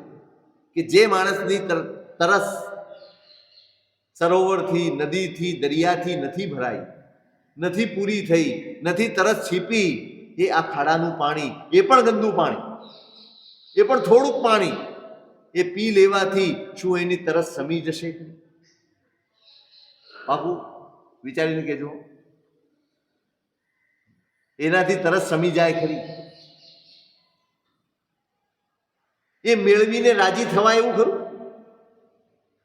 કે જે માણસની તરસ સરોવરથી, નદીથી, દરિયાથી નથી ભરાઈ, નથી પૂરી થઈ, નથી તરસ છીપી, એ આ ખાડાનું પાણી, એ પણ ગંદુ પાણી, એ પણ થોડુંક પાણી, એ પી લેવાથી શું એની તરસ શમી જશે? બાપુ વિચારીને કહેજો, એનાથી તરસ શમી જાય ખરી? એ મેળવીને રાજી થવાય એવું ખરું?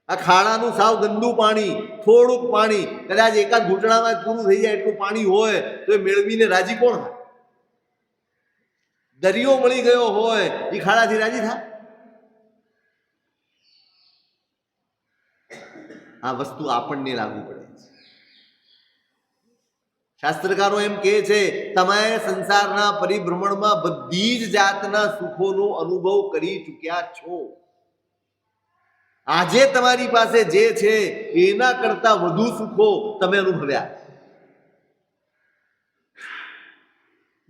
આ ખાડાનું સાવ ગંદુ પાણી, થોડુંક પાણી, કદાચ એકાદ ઘૂંટણામાં પૂરું થઈ જાય એટલું પાણી હોય તો એ મેળવીને રાજી કોણ થાય? દરિયો મળી ગયો હોય એ ખાડાથી રાજી થાય? આ વસ્તુ આપણને લાગુ પડે છે. શાસ્ત્રકારો એમ કહે છે, તમે સંસારના પરિભ્રમણમાં બધી જ જાતના સુખોનો અનુભવ કરી ચૂક્યા છો. આજે તમારી પાસે જે છે એના કરતા વધુ સુખો તમે અનુભવ્યા.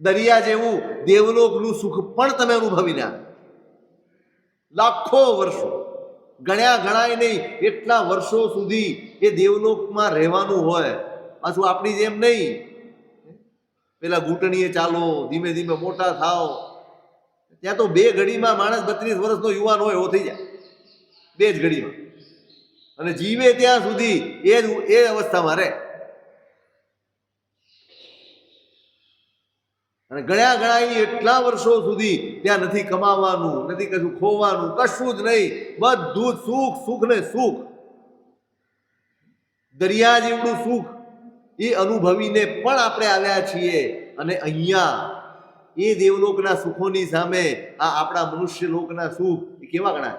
દરિયા જેવું દેવલોકનું સુખ પણ તમે અનુભવીને લાખો વર્ષો, ગણ્યા ગણાય નહીં એટલા વર્ષો સુધી એ દેવલોકમાં રહેવાનું હોય. પાછું આપણી જેમ નહીં, પેલા ઘૂંટણીએ ચાલો, ધીમે ધીમે મોટા થાવ. ત્યાં તો 2 ઘડીમાં માણસ 32 વર્ષનો યુવાન હોય એવો થઈ જાય, 2 જ ઘડીમાં. અને જીવે ત્યાં સુધી એ અવસ્થામાં રહે. અને ગણ્યા ગણાય એટલા વર્ષો સુધી ત્યાં નથી કમાવાનું, નથી કશું ખોવાનું, કશું જ નહીં, બધું જ સુખ, સુખ ને સુખ. દરિયા જેવડું સુખ એ અનુભવીને પણ આપણે આવ્યા છીએ. અને અહીંયા એ દેવલોકના સુખોની સામે આ આપણા મનુષ્ય લોકના સુખ એ કેવા ગણાય?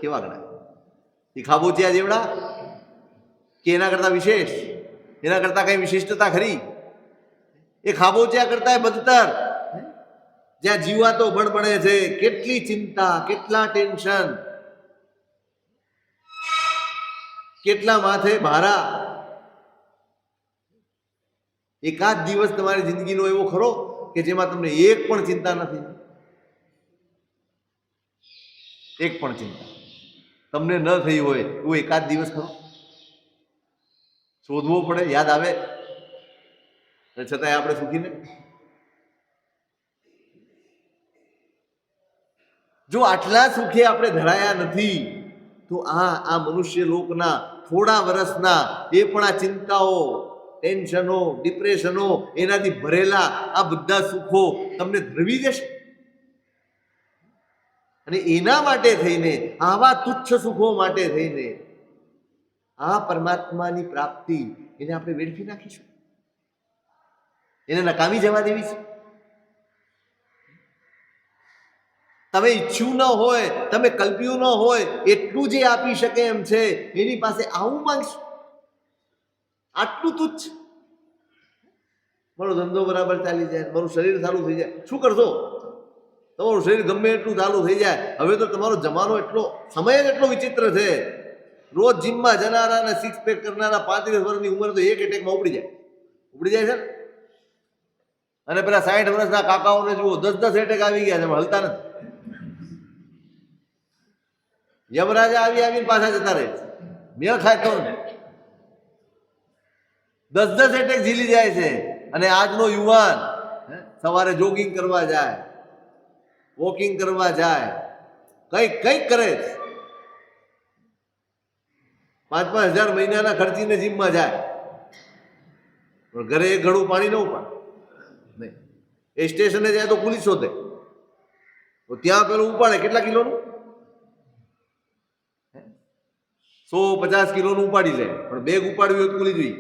કેવા ગણાય? એ ખાબોચિયા જેવડા કે એના કરતા વિશેષ? એના કરતા કઈ વિશિષ્ટતા ખરી? એ ખાબોચિયા કરતા બદતર. જ્યાં જીવાતો બળબડે છે, કેટલી ચિંતા, કેટલા ટેન્શન, કેટલા માથે ભારા. એકાદ દિવસ તમારી જિંદગીનો એવો ખરો કે જેમાં તમને એક પણ ચિંતા નથી? એક પણ ચિંતા તમને ન થઈ હોય એવો એકાદ દિવસ ખરો? શોધવો પડે, યાદ આવે, છતાંય આપણે સુખી ને. જો આટલા સુખે આપણે ધરાયા નથી તો આ મનુષ્ય લોકના થોડા વર્ષના એ પણ આ ચિંતાઓ, ટેન્શનો, ડિપ્રેશનો એનાથી ભરેલા આ બધા સુખો તમને ધરવી દેશે. અને એના માટે થઈને, આવા તુચ્છ સુખો માટે થઈને આ પરમાત્માની પ્રાપ્તિ એને આપણે વેડફી નાખીશું, એને નકામી જવા દેવી છે. તમે ઈચ્છ્યું ન હોય, તમે કલ્પ્યું ન હોય એટલું જે આપી શકે એમ છે, એની પાસે આવું માંગશું? આટલું તુચ્છ. મારો ધંધો બરાબર ચાલી જાય, મારું શરીર સારું થઈ જાય, શું કરશો? તમારું શરીર ગમે એટલું ચાલુ થઈ જાય. હવે તો તમારો જમાનો એટલો, સમય જ એટલો વિચિત્ર છે. રોજ જીમમાં જનારા અને 6 પેક કરનારા 35 વર્ષની ઉંમર તો એક એટેકમાં ઉપડી જાય છે ને. અને પેલા 60 વર્ષના કાકાઓને જુઓ, 10 એટેક આવી ગયા છે, હલતા નથી. યમરાજા આવીને પાછા જતા રહે, મેળ ખાય તો 10 એટેક ઝીલી જાય છે. અને આજનો યુવાન સવારે જોગિંગ કરવા જાય, વોકિંગ કરવા જાય, કંઈક કરે, 5-5 હજાર મહિનાના ખર્ચીને જીમમાં જાય, પણ ઘરે એક ઘડું પાણી ન ઉપાડે નહીં. એ સ્ટેશને જાય તો પોલીસ શોધે, તો ત્યાં પેલું ઉપાડે કેટલા કિલોનું? 150 કિલોનું ઉપાડી લે, પણ બેગ ઉપાડવી હોય તો પોલીસ જોઈએ.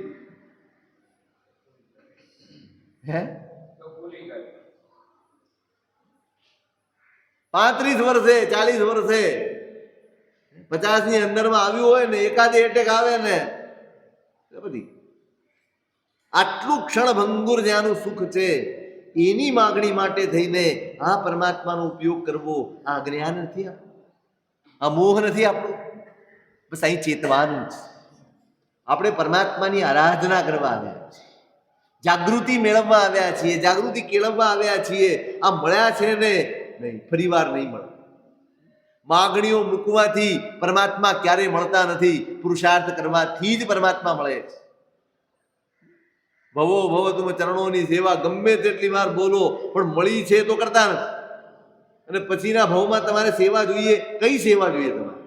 35 વર્ષે, 40 વર્ષે, 50ની અંદરમાં આવ્યું હોય ને, એકાદ એટેક આવે ને બધી, આટલું ક્ષણભંગુર જ્યાંનું સુખ છે એની માગણી માટે થઈને આ પરમાત્માનો ઉપયોગ કરવો, આ જ્ઞાન નથી આપણું, આ મોહ નથી આપણું. બસ અહીં ચેતવાનું છે. આપણે પરમાત્માની આરાધના કરવા આવ્યા છીએ, જાગૃતિ મેળવવા આવ્યા છીએ, જાગૃતિ કેળવવા આવ્યા છીએ. આ મળ્યા છે ને નહીં, ફરી વાર નહીં મળે. માગણીઓ મૂકવાથી પરમાત્મા ક્યારેય મળતા નથી, પુરુષાર્થ કરવાથી જ પરમાત્મા મળે છે. ભવો ભવ તુમ ચરણોની સેવા ગમે તેટલી વાર બોલો, પણ મળી છે તો કરતા નથી. અને પછીના ભાવમાં તમારે સેવા જોઈએ, કઈ સેવા જોઈએ? તમારે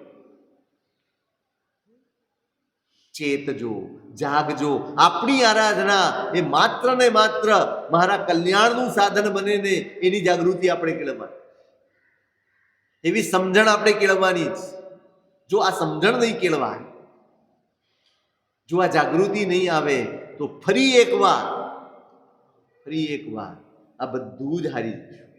ચેતજો, જાગજો. આપણી આરાધના એ માત્ર ને માત્ર મારા કલ્યાણનું સાધન બને ને એની જાગૃતિ આપણે કેળવવાની, એવી સમજણ આપણે કેળવવાની જ. જો આ સમજણ નહીં કેળવાય, જો આ જાગૃતિ નહીં આવે, તો ફરી એકવાર ફરી એકવાર આ બધું જ હારી જઈશું.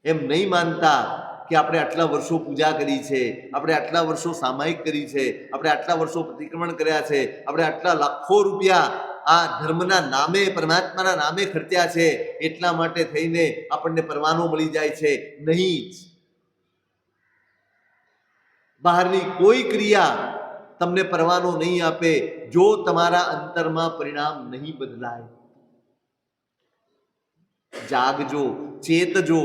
એમ નહીં માનતા કે આપણે આટલા વર્ષો પૂજા કરી છે, આપણે આટલા વર્ષો સામાયિક કરી છે, આપણે આટલા વર્ષો પ્રતિક્રમણ કર્યા છે, આપણે આટલા લાખો રૂપિયા આ ધર્મના નામે, પરમાત્માના નામે ખર્ચ્યા છે, એટલા માટે થઈને આપણને પરવાનો મળી જાય છે. નહીં જ. બહારની કોઈ ક્રિયા તમને પરવાનો નહીં આપે જો તમારા અંતરમાં પરિણામ નહીં બદલાય. જાગજો, ચેતજો.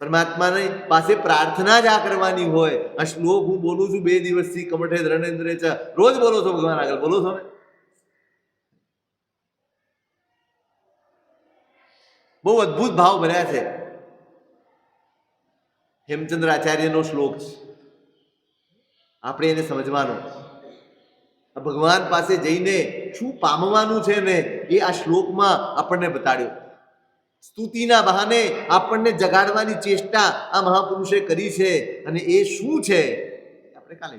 પરમાત્માની પાસે પ્રાર્થના જ આ કરવાની હોય. આ શ્લોક હું બોલું છું 2 દિવસથી, કમઠે ધ્રણેન્દ્રે ચ, રોજ બોલો છો ભગવાન આગળ, બોલો છો ને? બહુ અદ્ભુત ભાવ ભર્યા છે. હેમચંદ્ર આચાર્યનો શ્લોક છે, આપણે એને સમજવાનો. ભગવાન પાસે જઈને શું પામવાનું છે ને એ આ શ્લોકમાં આપણને બતાડ્યો. સ્તુતિના બહાને આપણને જગાડવાની ચેષ્ટા આ મહાપુરુષે કરી છે, અને એ શું છે આપણે કાલે